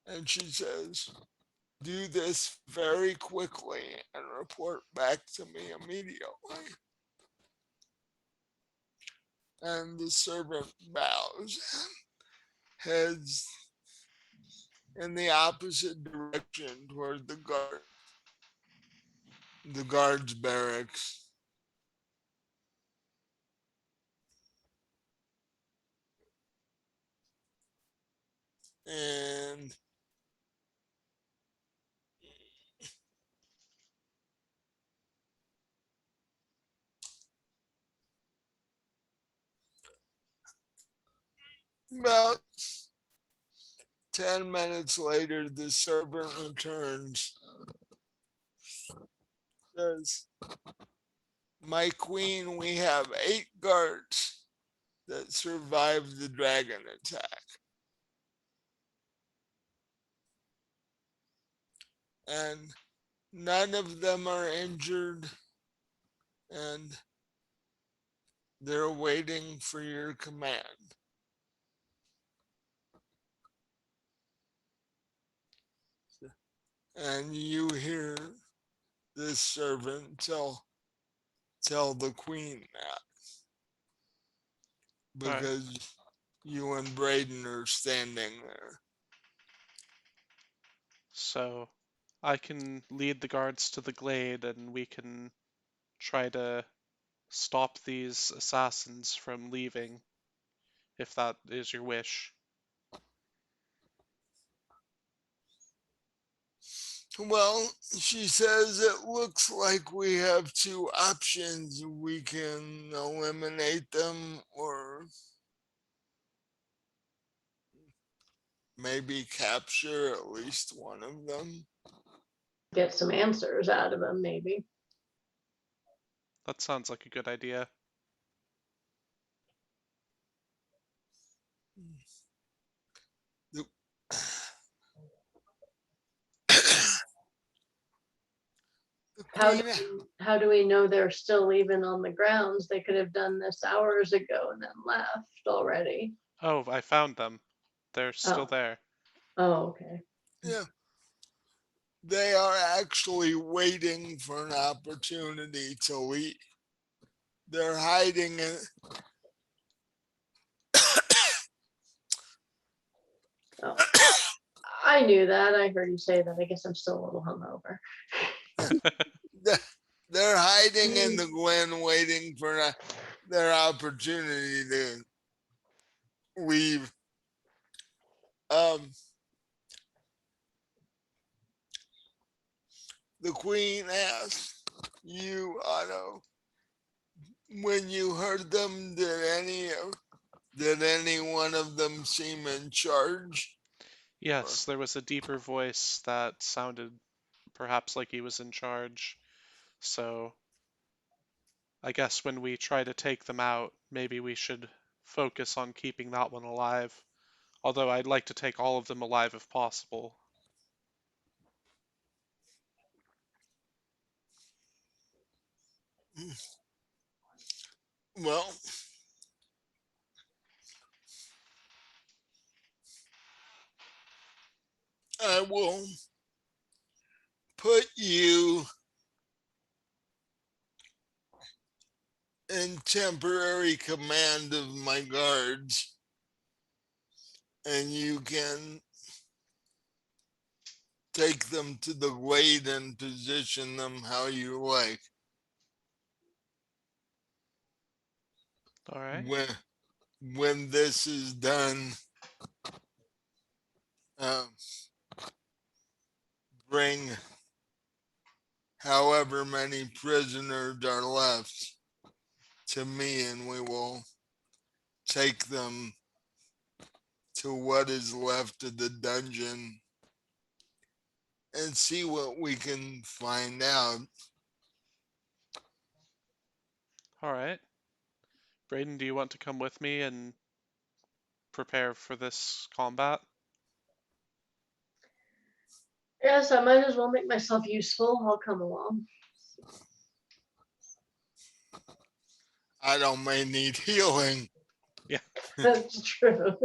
And she says, do this very quickly and report back to me immediately. And the servant bows, heads in the opposite direction toward the guard's barracks. And about 10 minutes later, the servant returns, says, my queen, we have 8 guards that survived the dragon attack. And none of them are injured, and they're waiting for your command. And you hear this servant tell the queen that, because you and Braden are standing there. So I can lead the guards to the glade and we can try to stop these assassins from leaving, if that is your wish. Well, she says it looks like we have 2 options. We can eliminate them, or maybe capture at least one of them. Get some answers out of them, maybe. That sounds like a good idea. The, the queen, How do we know they're still even on the grounds? They could have done this hours ago and then left already. Oh, I found them. They're still there. Oh, okay. yeah, they are actually waiting for an opportunity to leave. They're hiding in. Oh. I knew that. I heard you say that. I guess I'm still a little hungover. They're hiding in the glen, waiting for their opportunity to leave. The queen asked you, Otto, when you heard them, did any one of them seem in charge? Yes, there was a deeper voice that sounded perhaps like he was in charge. So I guess when we try to take them out, maybe we should focus on keeping that one alive. Although I'd like to take all of them alive if possible. Well, I will put you in temporary command of my guards, and you can take them to the glade and position them how you like. All right. When this is done, uh, bring however many prisoners are left to me, and we will take them to what is left of the dungeon and see what we can find out. All right. Braden, do you want to come with me and prepare for this combat? Yes, I might as well make myself useful. I'll come along. I may need healing. Yeah. That's true.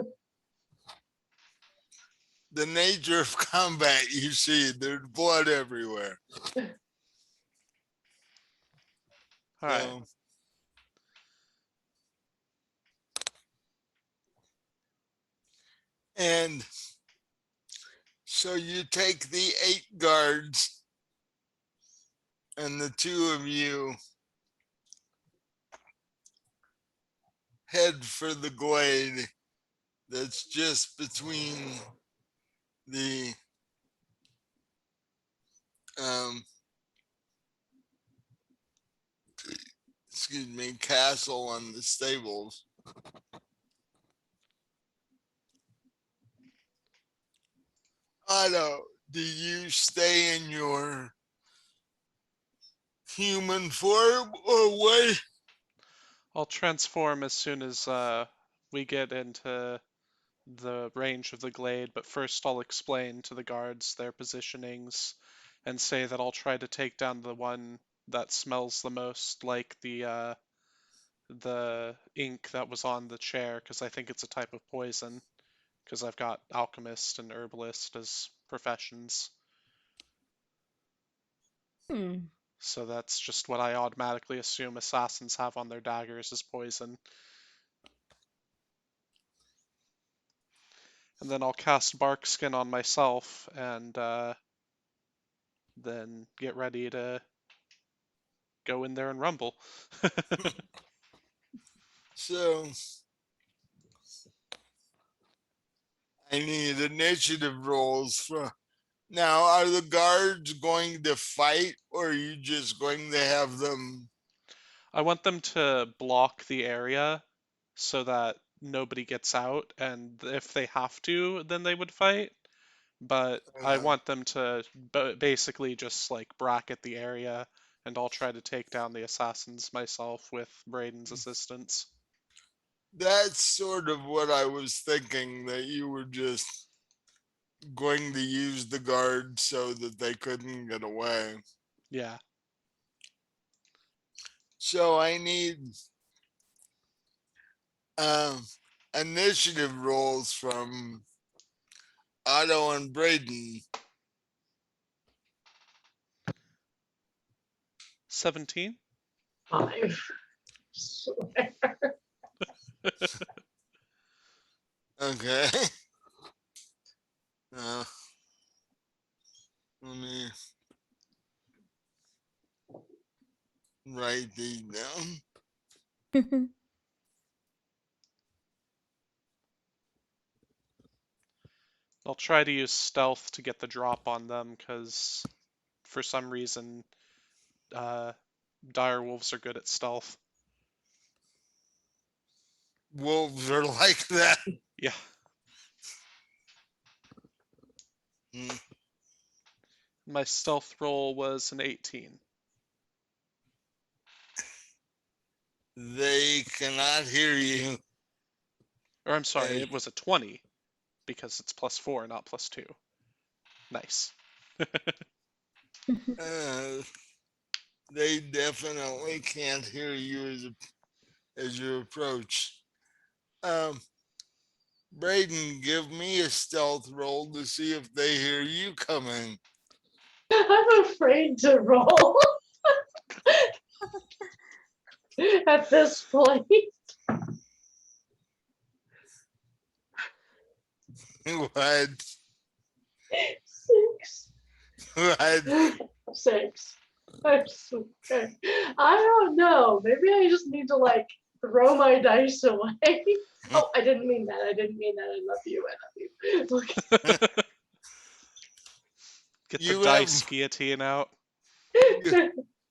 the nature of combat, you see, there's blood everywhere. All right. So, and so you take the 8 guards, and the 2 of you head for the glade that's just between the um, castle and the stables. Otto, do you stay in your human form or what? I'll transform as soon as we get into the range of the glade, but first I'll explain to the guards their positionings and say that I'll try to take down the one that smells the most like the ink that was on the chair, because I think it's a type of poison, because I've got alchemist and herbalist as professions. Hmm. So that's just what I automatically assume assassins have on their daggers is poison. And then I'll cast bark skin on myself and then get ready to go in there and rumble. So I need initiative rolls for now. Are the guards going to fight, or are you just going to have them? I want them to block the area so that nobody gets out, and if they have to, then they would fight. But I Uh, want them to basically just like bracket the area, and I'll try to take down the assassins myself with Braden's assistance. that's sort of what I was thinking, that you were just going to use the guards so that they couldn't get away. Yeah. So I need um, initiative rolls from Otto and Braden. 17? 5. Okay. Uh, let me write these down. I'll try to use stealth to get the drop on them, because for some reason, uh, dire wolves are good at stealth. Wolves are like that. Yeah. Mm. My stealth roll was an 18. They cannot hear you. Or I'm sorry, As, it was a 20, because it's +4, not +2. Nice. they definitely can't hear you as you approach. Um, Braden, give me a stealth roll to see if they hear you coming. I'm afraid to roll at this point. What? 6. What? 6. Okay. I don't know. Maybe I just need to like throw my dice away. Oh, I didn't mean that. I didn't mean that. I love you. I love you. Look. Get the You have dice guillotine out.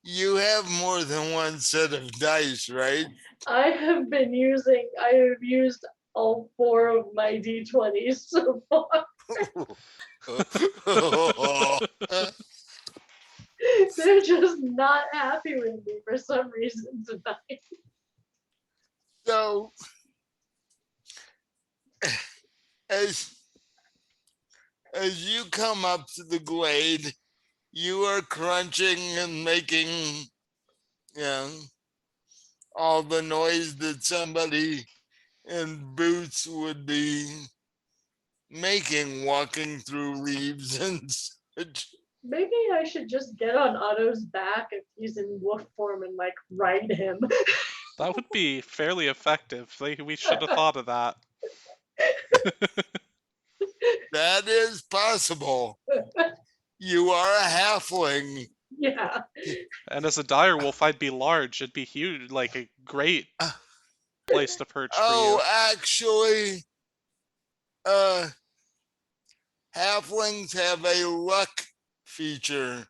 you have more than one set of dice, right? I have used all 4 of my d20s so far. They're just not happy with me for some reason tonight. So as as you come up to the glade, you are crunching and making, you know, all the noise that somebody in boots would be making walking through leaves and such. Maybe I should just get on Otto's back if he's in wolf form and like ride him. That would be fairly effective. We should have thought of that. That is possible. You are a halfling. Yeah. And as a dire wolf, I'd be large. It'd be huge, like a great place to perch for you. Oh, actually, halflings have a luck feature.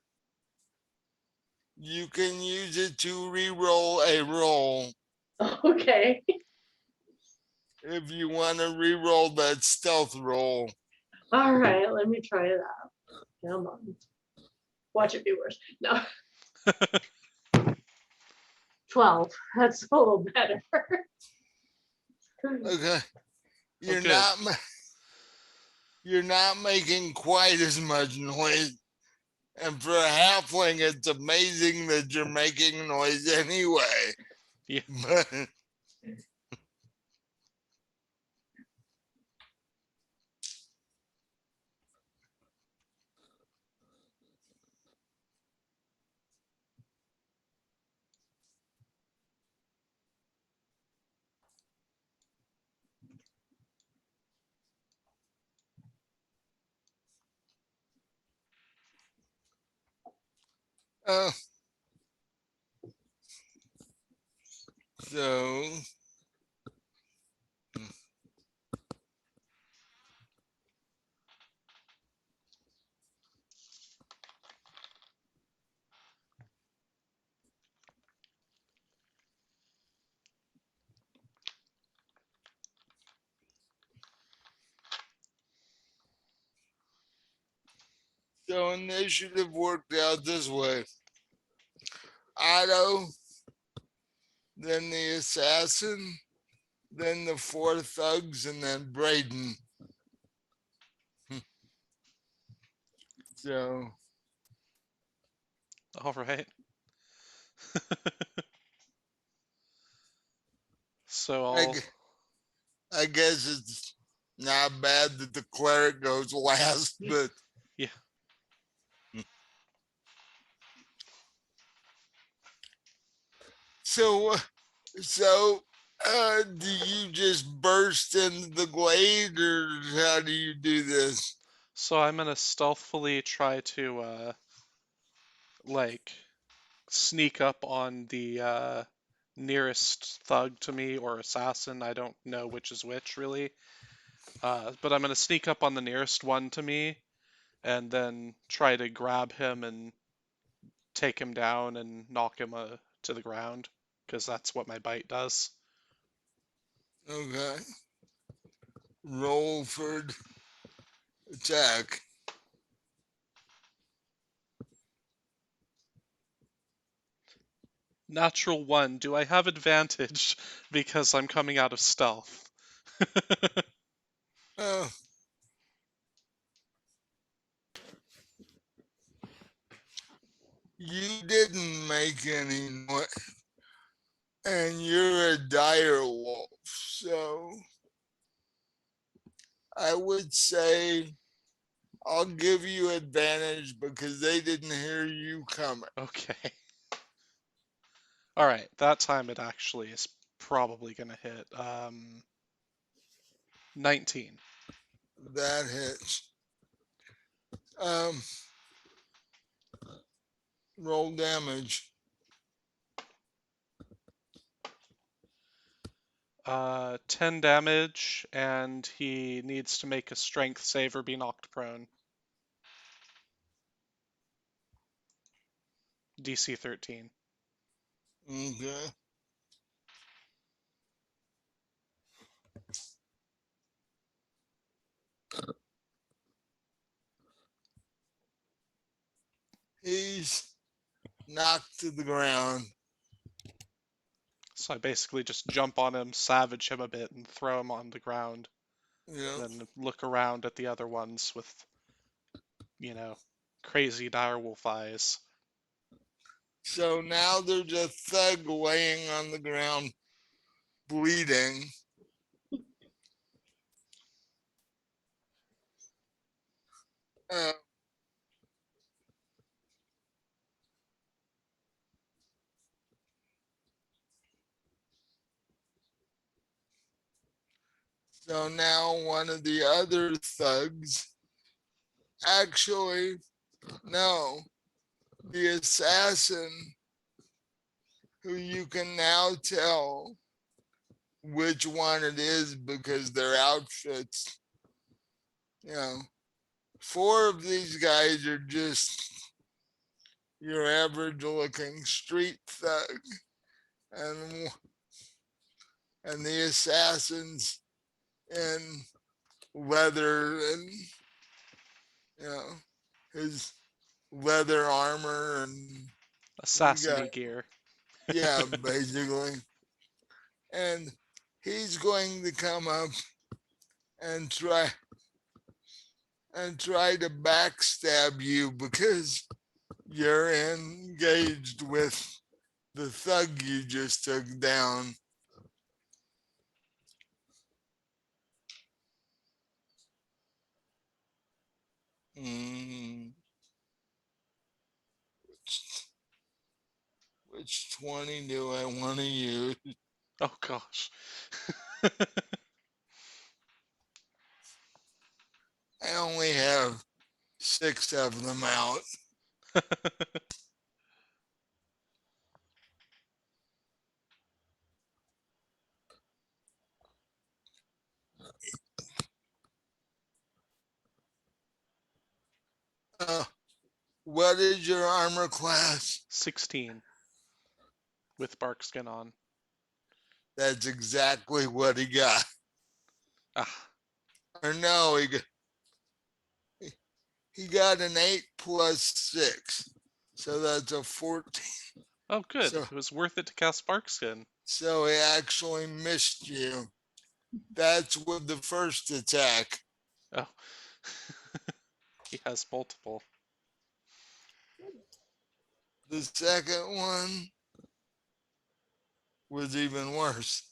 You can use it to re-roll a roll. Okay. If you want to re-roll that stealth roll. All right, let me try it out. Come on. Watch it be worse. No. 12. That's a little better. Okay. You're good. not you're not making quite as much noise. And for a halfling, it's amazing that you're making noise anyway. Yeah. But, uh, so so initiative worked out this way. Otto, then the assassin, then the four thugs, and then Braden. So All right. So I, I guess it's not bad that the cleric goes last, but yeah. so do you just burst into the glade, or how do you do this? So I'm gonna stealthily try to like sneak up on the nearest thug to me or assassin. I don't know which is which really. But I'm gonna sneak up on the nearest one to me and then try to grab him and take him down and knock him to the ground because that's what my bite does. Okay. Roll for attack. Natural one. Do I have advantage because I'm coming out of stealth? Oh, you didn't make any noise, and you're a dire wolf, so I would say I'll give you advantage because they didn't hear you coming. Okay. All right. That time it actually is probably gonna hit. 19. That hits. Um, roll damage. 10 damage, and he needs to make a strength save or be knocked prone. DC 13. Okay. He's knocked to the ground. So I basically just jump on him, savage him a bit, and throw him on the ground. Yeah. Then look around at the other ones with, you know, crazy direwolf eyes. So now there's a thug laying on the ground, bleeding. Uh, so now one of the other thugs, actually, no, the assassin, who you can now tell which one it is because their outfits, you know, four of these guys are just your average looking street thug, and the assassins in leather and, you know, his leather armor, and you got, Assassiny gear. yeah, basically. And he's going to come up and try to backstab you because you're engaged with the thug you just took down. Mm, which 20 do I want to use? Oh gosh. I only have 6 of them out. Uh, what is your armor class? 16 with bark skin on. That's exactly what he got. Ah, Or no, he got an 8 plus 6. So that's a 14. oh good. So It was worth it to cast bark skin. so he actually missed you. That's with the first attack. Oh. He has multiple. The second one was even worse.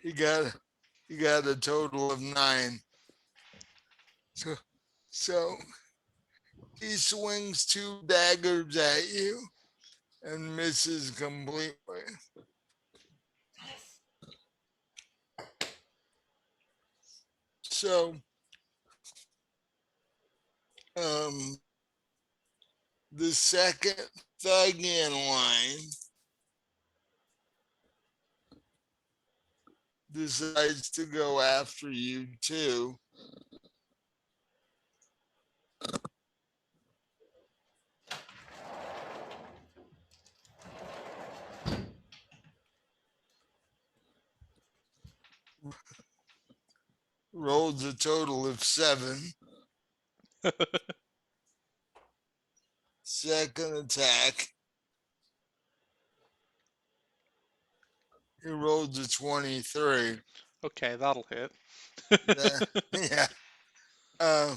He got a total of 9. So so he swings 2 daggers at you and misses completely. So um the second thug in line decides to go after you too. Rolls a total of 7. Second attack, he rolls a 23. Okay, that'll hit. That, yeah. Uh,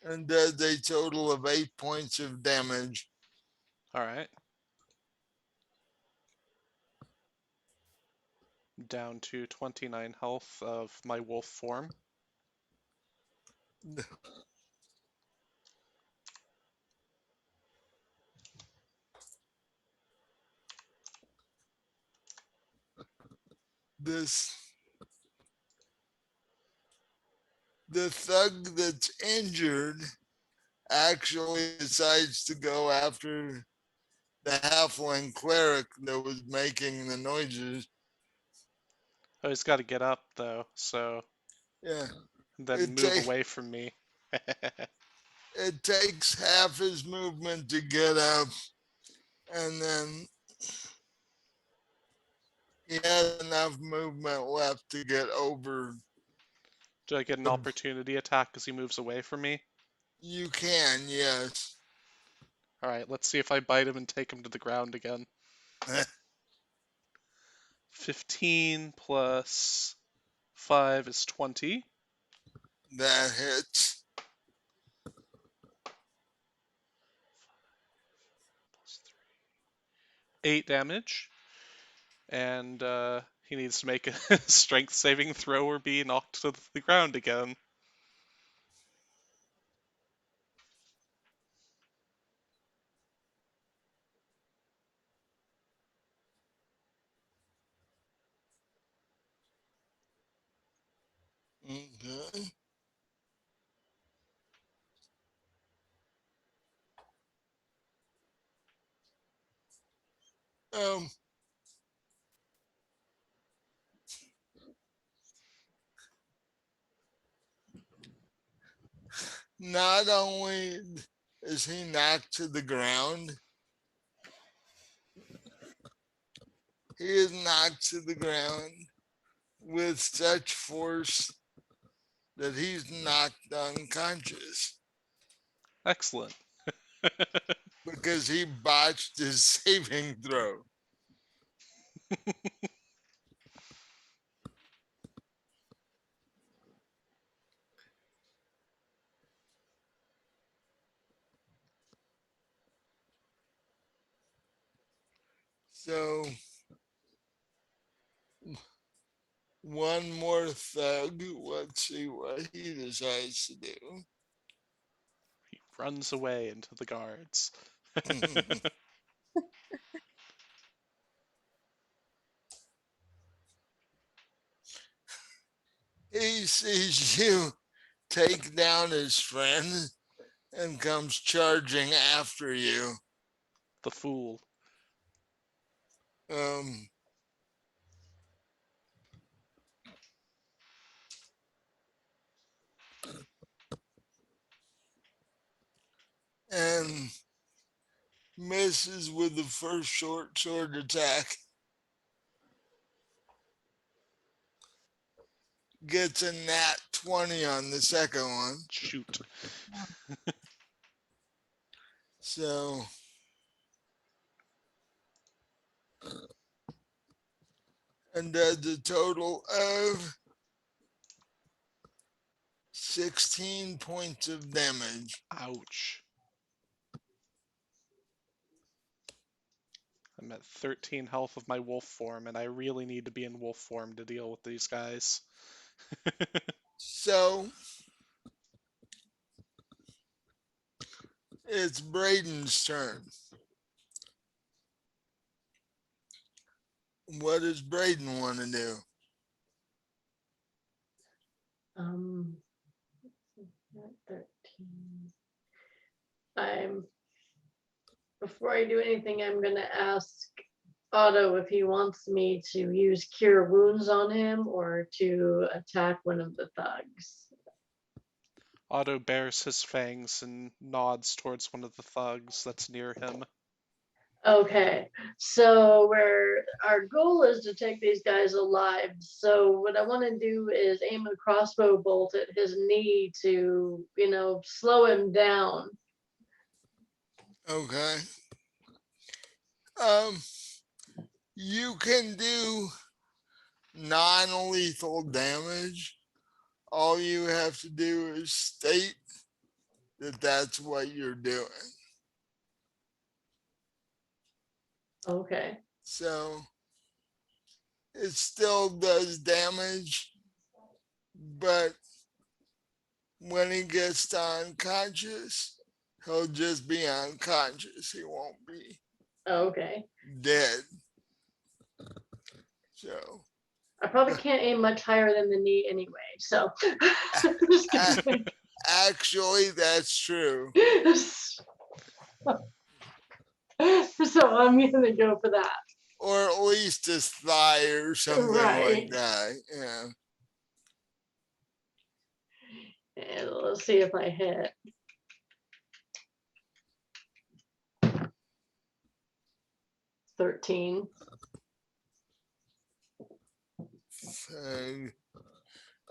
and does a total of 8 points of damage. Alright. Down to 29 health of my wolf form. This the thug that's injured actually decides to go after the halfling cleric that was making the noises. Oh, he's got to get up though, so Yeah, then it move take away from me. it takes half his movement to get up, and then he has enough movement left to get over. Do I get an opportunity attack as he moves away from me? You can, yes. Alright, let's see if I bite him and take him to the ground again. 15 plus 5 is 20. That hits. 8 damage. And he needs to make a strength saving throw or be knocked to the ground again. Um, not only is he knocked to the ground, he is knocked to the ground with such force that he's knocked unconscious Excellent. because he botched his saving throw. So, one more thug. Let's see what he decides to do. He runs away into the guards. He sees you take down his friend and comes charging after you. The fool. Um, and misses with the first short sword attack. Gets a nat 20 on the second one. Shoot. So and does a total of 16 points of damage. Ouch. I'm at 13 health of my wolf form, and I really need to be in wolf form to deal with these guys. So it's Braden's turn. What does Braden want to do? Not 13. Before I do anything, I'm gonna ask Otto if he wants me to use Cure Wounds on him or to attack one of the thugs. Otto bares his fangs and nods towards one of the thugs that's near him. Okay, so our goal is to take these guys alive. So what I want to do is aim a crossbow bolt at his knee to, slow him down. Okay. You can do non-lethal damage. All you have to do is state that that's what you're doing. Okay. So it still does damage, but when he gets to unconscious, he'll just be unconscious. He won't be Okay. dead. So I probably can't aim much higher than the knee anyway, so just kidding. actually, that's true. So I'm gonna go for that. Or at least his thigh or something like Right. that. Yeah. And let's see if I hit. $13. So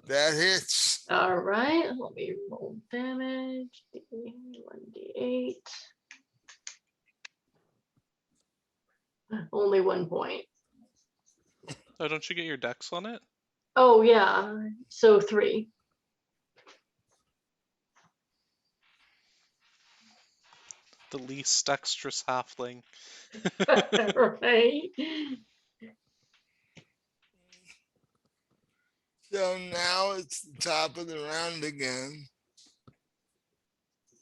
that hits. All right, let me roll damage. 1d8. Only 1 point. Oh, don't you get your dex on it? Oh yeah, so 3. The least dexterous halfling. Right. So now it's the top of the round again.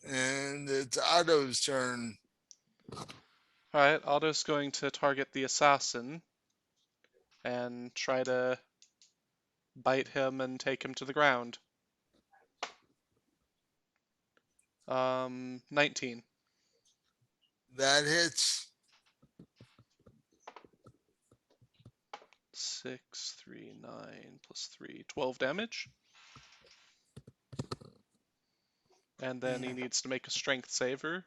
And it's Otto's turn. Alright, Otto's going to target the assassin and try to bite him and take him to the ground. 19. That hits. 6, 3, 9 plus 3, 12 damage. And then he needs to make a strength save or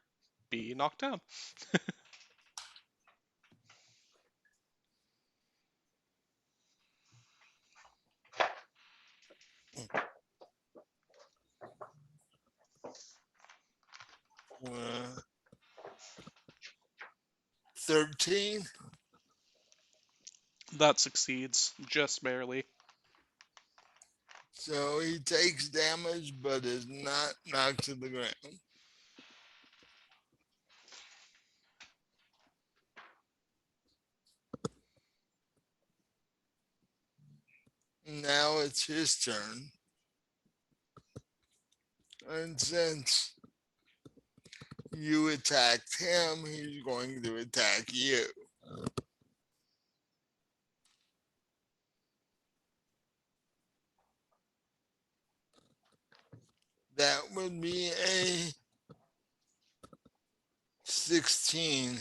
be knocked down. Uh, 13. That succeeds, just barely. So he takes damage but is not knocked to the ground. Now it's his turn. And since you attacked him, he's going to attack you. That would be a 16.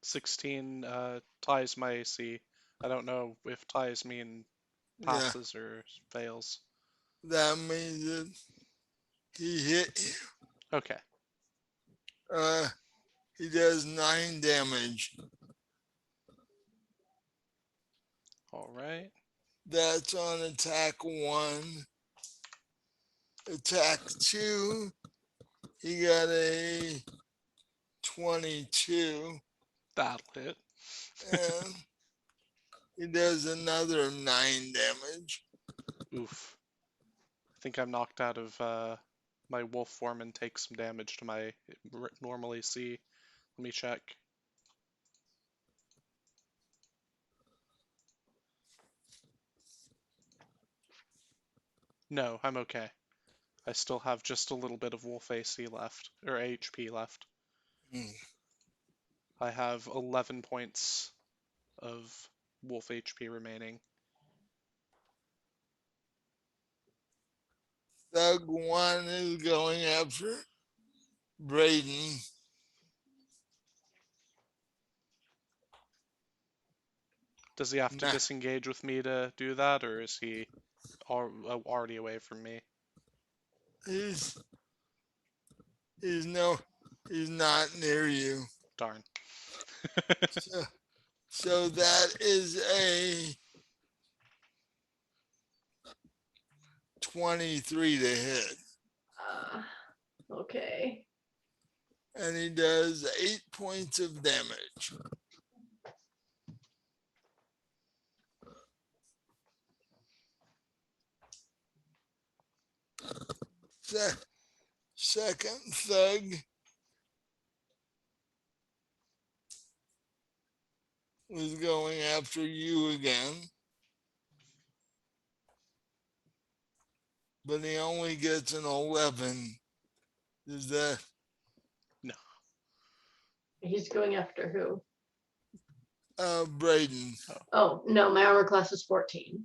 16 ties my AC. I don't know if ties mean Yeah, passes or fails. that means that he hit you. Okay. He does 9 damage. All right. That's on attack 1. Attack 2, he got a 22. That'll hit. And he does another 9 damage. Oof. I think I'm knocked out of my wolf form and take some damage to my normal AC. Let me check. No, I'm okay. I still have just a little bit of wolf AC left, or HP left. Hmm. I have 11 points of wolf HP remaining. Thug 1 is going after Braden. Does he have to Nah, disengage with me to do that, or is he already away from me? he's not near you. Darn. So that is a 23 to hit. Okay. And he does 8 points of damage. Second thug is going after you again. But he only gets an 11. Is that No. He's going after who? Braden? Oh, no, my armor class is 14.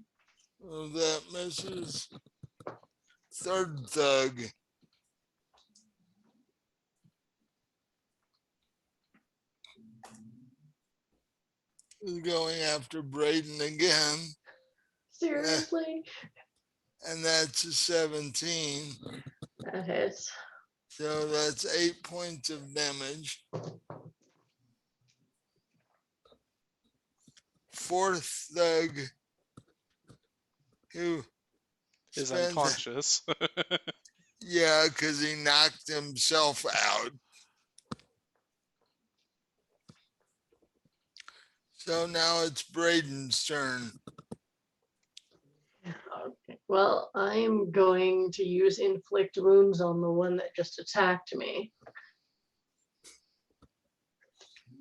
Well, that misses. Third thug is going after Braden again. Seriously? And that's a 17. That hits. So that's 8 points of damage. Fourth thug who Is spends, unconscious. yeah, because he knocked himself out. So now it's Braden's turn. Okay. Well, I'm going to use inflict wounds on the one that just attacked me.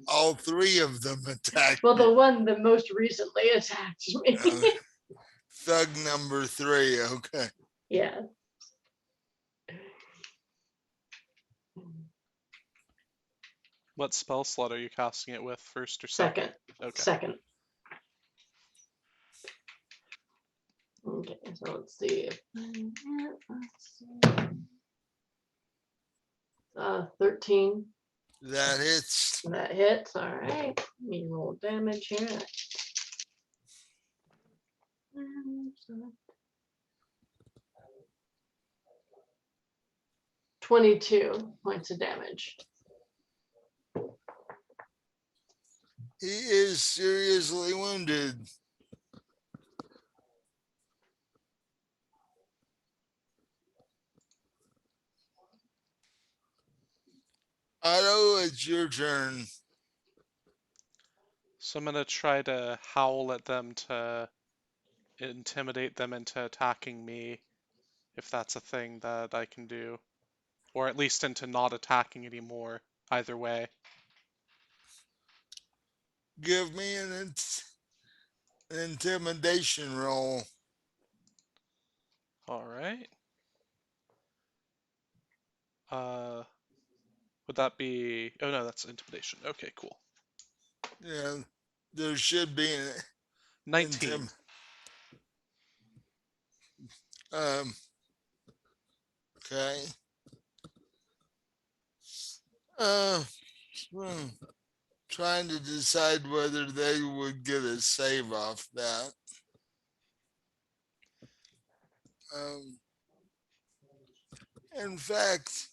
All 3 of them attacked. Well, the one that most recently attacked me. Thug number 3, okay. Yeah. What spell slot are you casting it with, first or second? Okay. Second. Okay, so let's see. 13. That hits. That hits. All right. Let me roll damage here. $22 points of damage. He is seriously wounded. Otto, it's your turn. So I'm gonna try to howl at them to intimidate them into attacking me, if that's a thing that I can do. Or at least into not attacking anymore, either way. Give me an intimidation roll. Alright. Would that be... Oh no, that's intimidation. Okay, cool. Yeah, there should be an 19. Okay. Uh, trying to decide whether they would get a save off that. Um, in fact,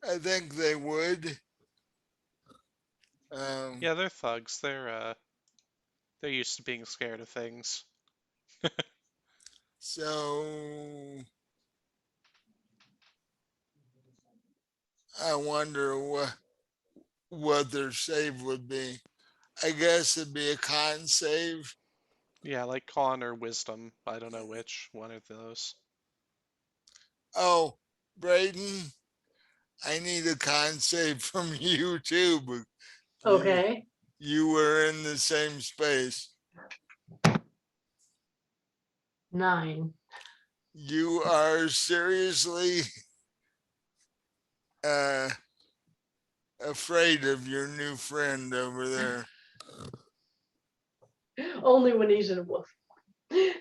I think they would. Yeah, they're thugs. They're used to being scared of things. So I wonder what their save would be. I guess it'd be a con save. Yeah, like con or wisdom. I don't know which. One of those. Oh, Braden, I need a con save from you too, but Okay. you were in the same space. 9. You are seriously uh, afraid of your new friend over there. Only when he's in a wolf. Yeah.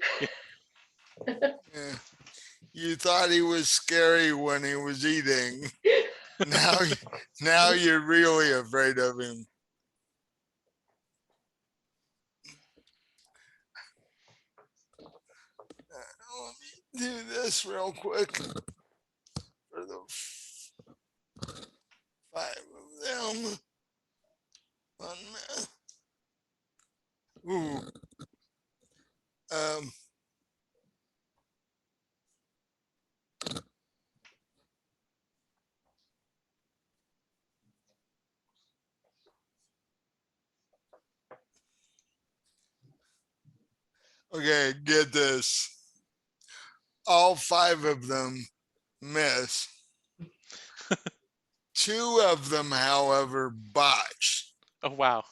You thought he was scary when he was eating. Now you're really afraid of him. Let me do this real quick for the 5 of them. Ooh. Um, okay, get this. All 5 of them miss. 2 of them, however, botched. Oh wow.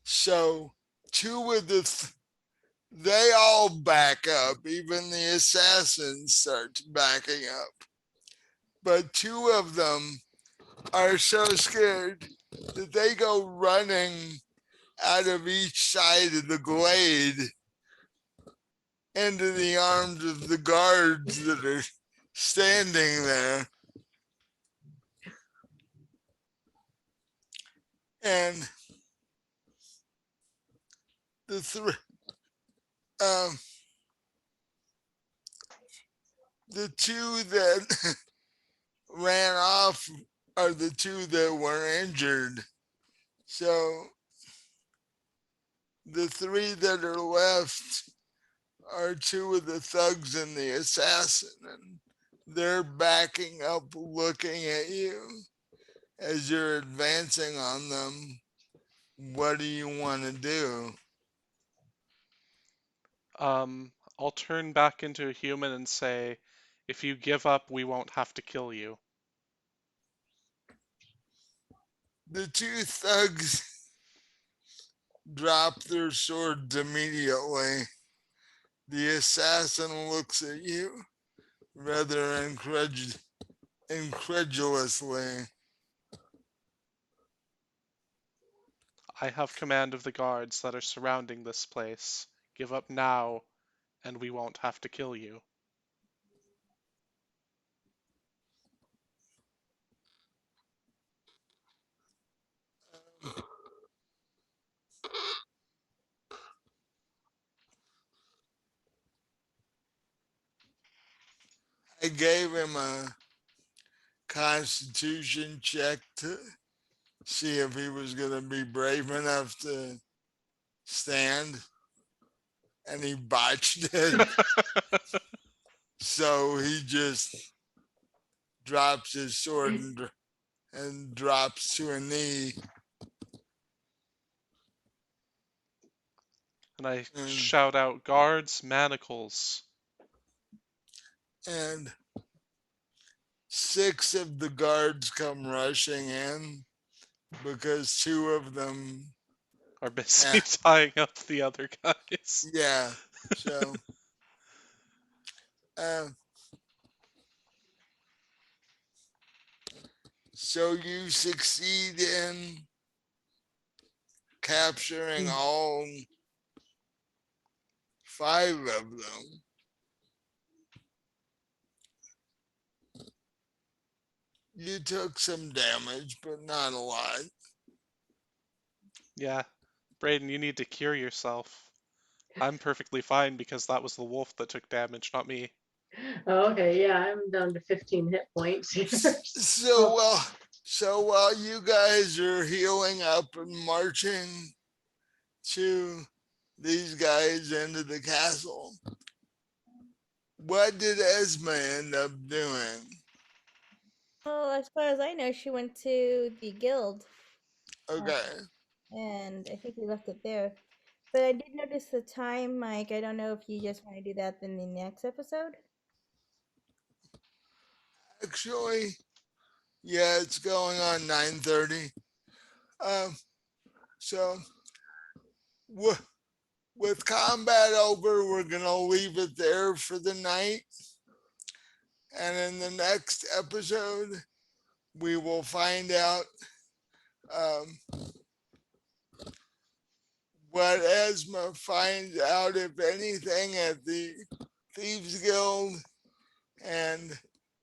So 2 of they all back up. Even the assassins start backing up. But 2 of them are so scared that they go running out of each side of the glade into the arms of the guards that are standing there. And the um, the 2 that ran off are the 2 that were injured. So the 3 that are left are 2 of the thugs and the assassin, and they're backing up looking at you as you're advancing on them. What do you want to do? I'll turn back into a human and say, if you give up, we won't have to kill you. The 2 thugs drop their swords immediately. The assassin looks at you rather incredulously. I have command of the guards that are surrounding this place. Give up now, and we won't have to kill you. I gave him a constitution check to see if he was going to be brave enough to stand, and he botched it. So he just drops his sword and drops to a knee. And I And, shout out, guards, manacles. and 6 of the guards come rushing in because 2 of them, Are busy tying up the other guys. yeah. So, uh, so you succeed in capturing all 5 of them. You took some damage, but not a lot. Yeah. Brayden, you need to cure yourself. I'm perfectly fine because that was the wolf that took damage, not me. Oh, okay, yeah, I'm down to 15 hit points here. So while you guys are healing up and marching to these guys into the castle, what did Esma end up doing? Well, as far as I know, she went to the guild, Okay. and I think we left it there. But I did notice the time, Mike. I don't know if you just want to do that in the next episode. Actually, yeah, it's going on 9:30. Um, so with combat over, we're gonna leave it there for the night. And in the next episode, we will find out um, what Esma finds out, if anything, at the Thieves Guild, and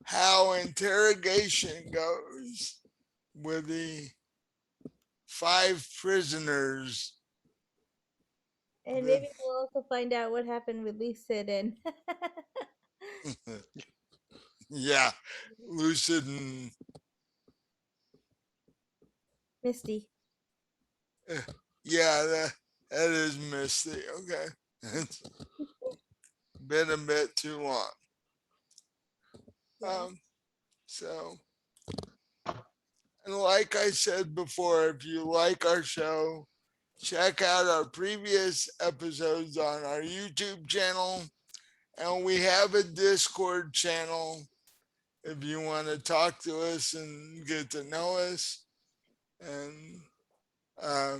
how interrogation goes with the 5 prisoners. And maybe we'll also find out what happened with Lucid and Yeah, Lucid and Misty. yeah, that is Misty. Okay, it's been a bit too long. Yeah. So, and like I said before, if you like our show, check out our previous episodes on our YouTube channel, and we have a Discord channel if you want to talk to us and get to know us. And uh,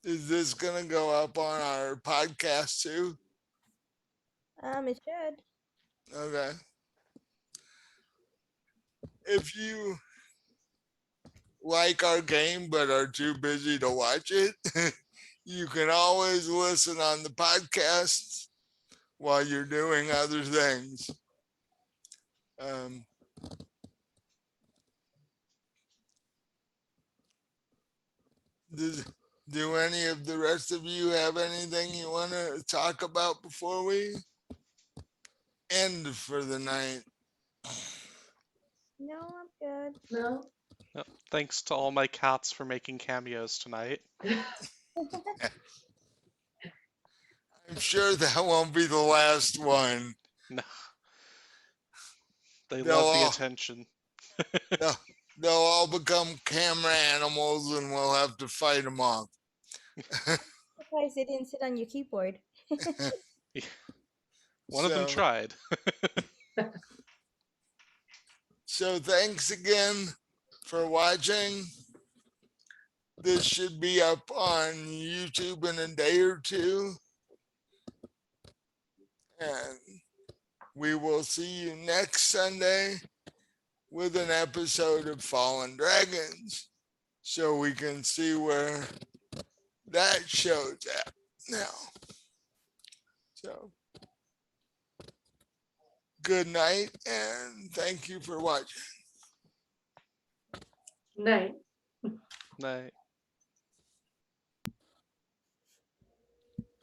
is this gonna go up on our podcast too? It should. Okay. If you like our game but are too busy to watch it, you can always listen on the podcast while you're doing other things. Um, does, do any of the rest of you have anything you want to talk about before we end for the night? No, I'm good. No? Yep. Thanks to all my cats for making cameos tonight. I'm sure that won't be the last one. No, they They'll love the all attention. they'll, they'll all become camera animals, and we'll have to fight them off. Surprised they didn't sit on your keyboard. One of them So, tried. so thanks again for watching. This should be up on YouTube in a day or two. And we will see you next Sunday with an episode of Fallen Dragons, so we can see where that show's at now. So, good night, and thank you for watching. Night. Night.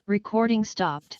Recording stopped.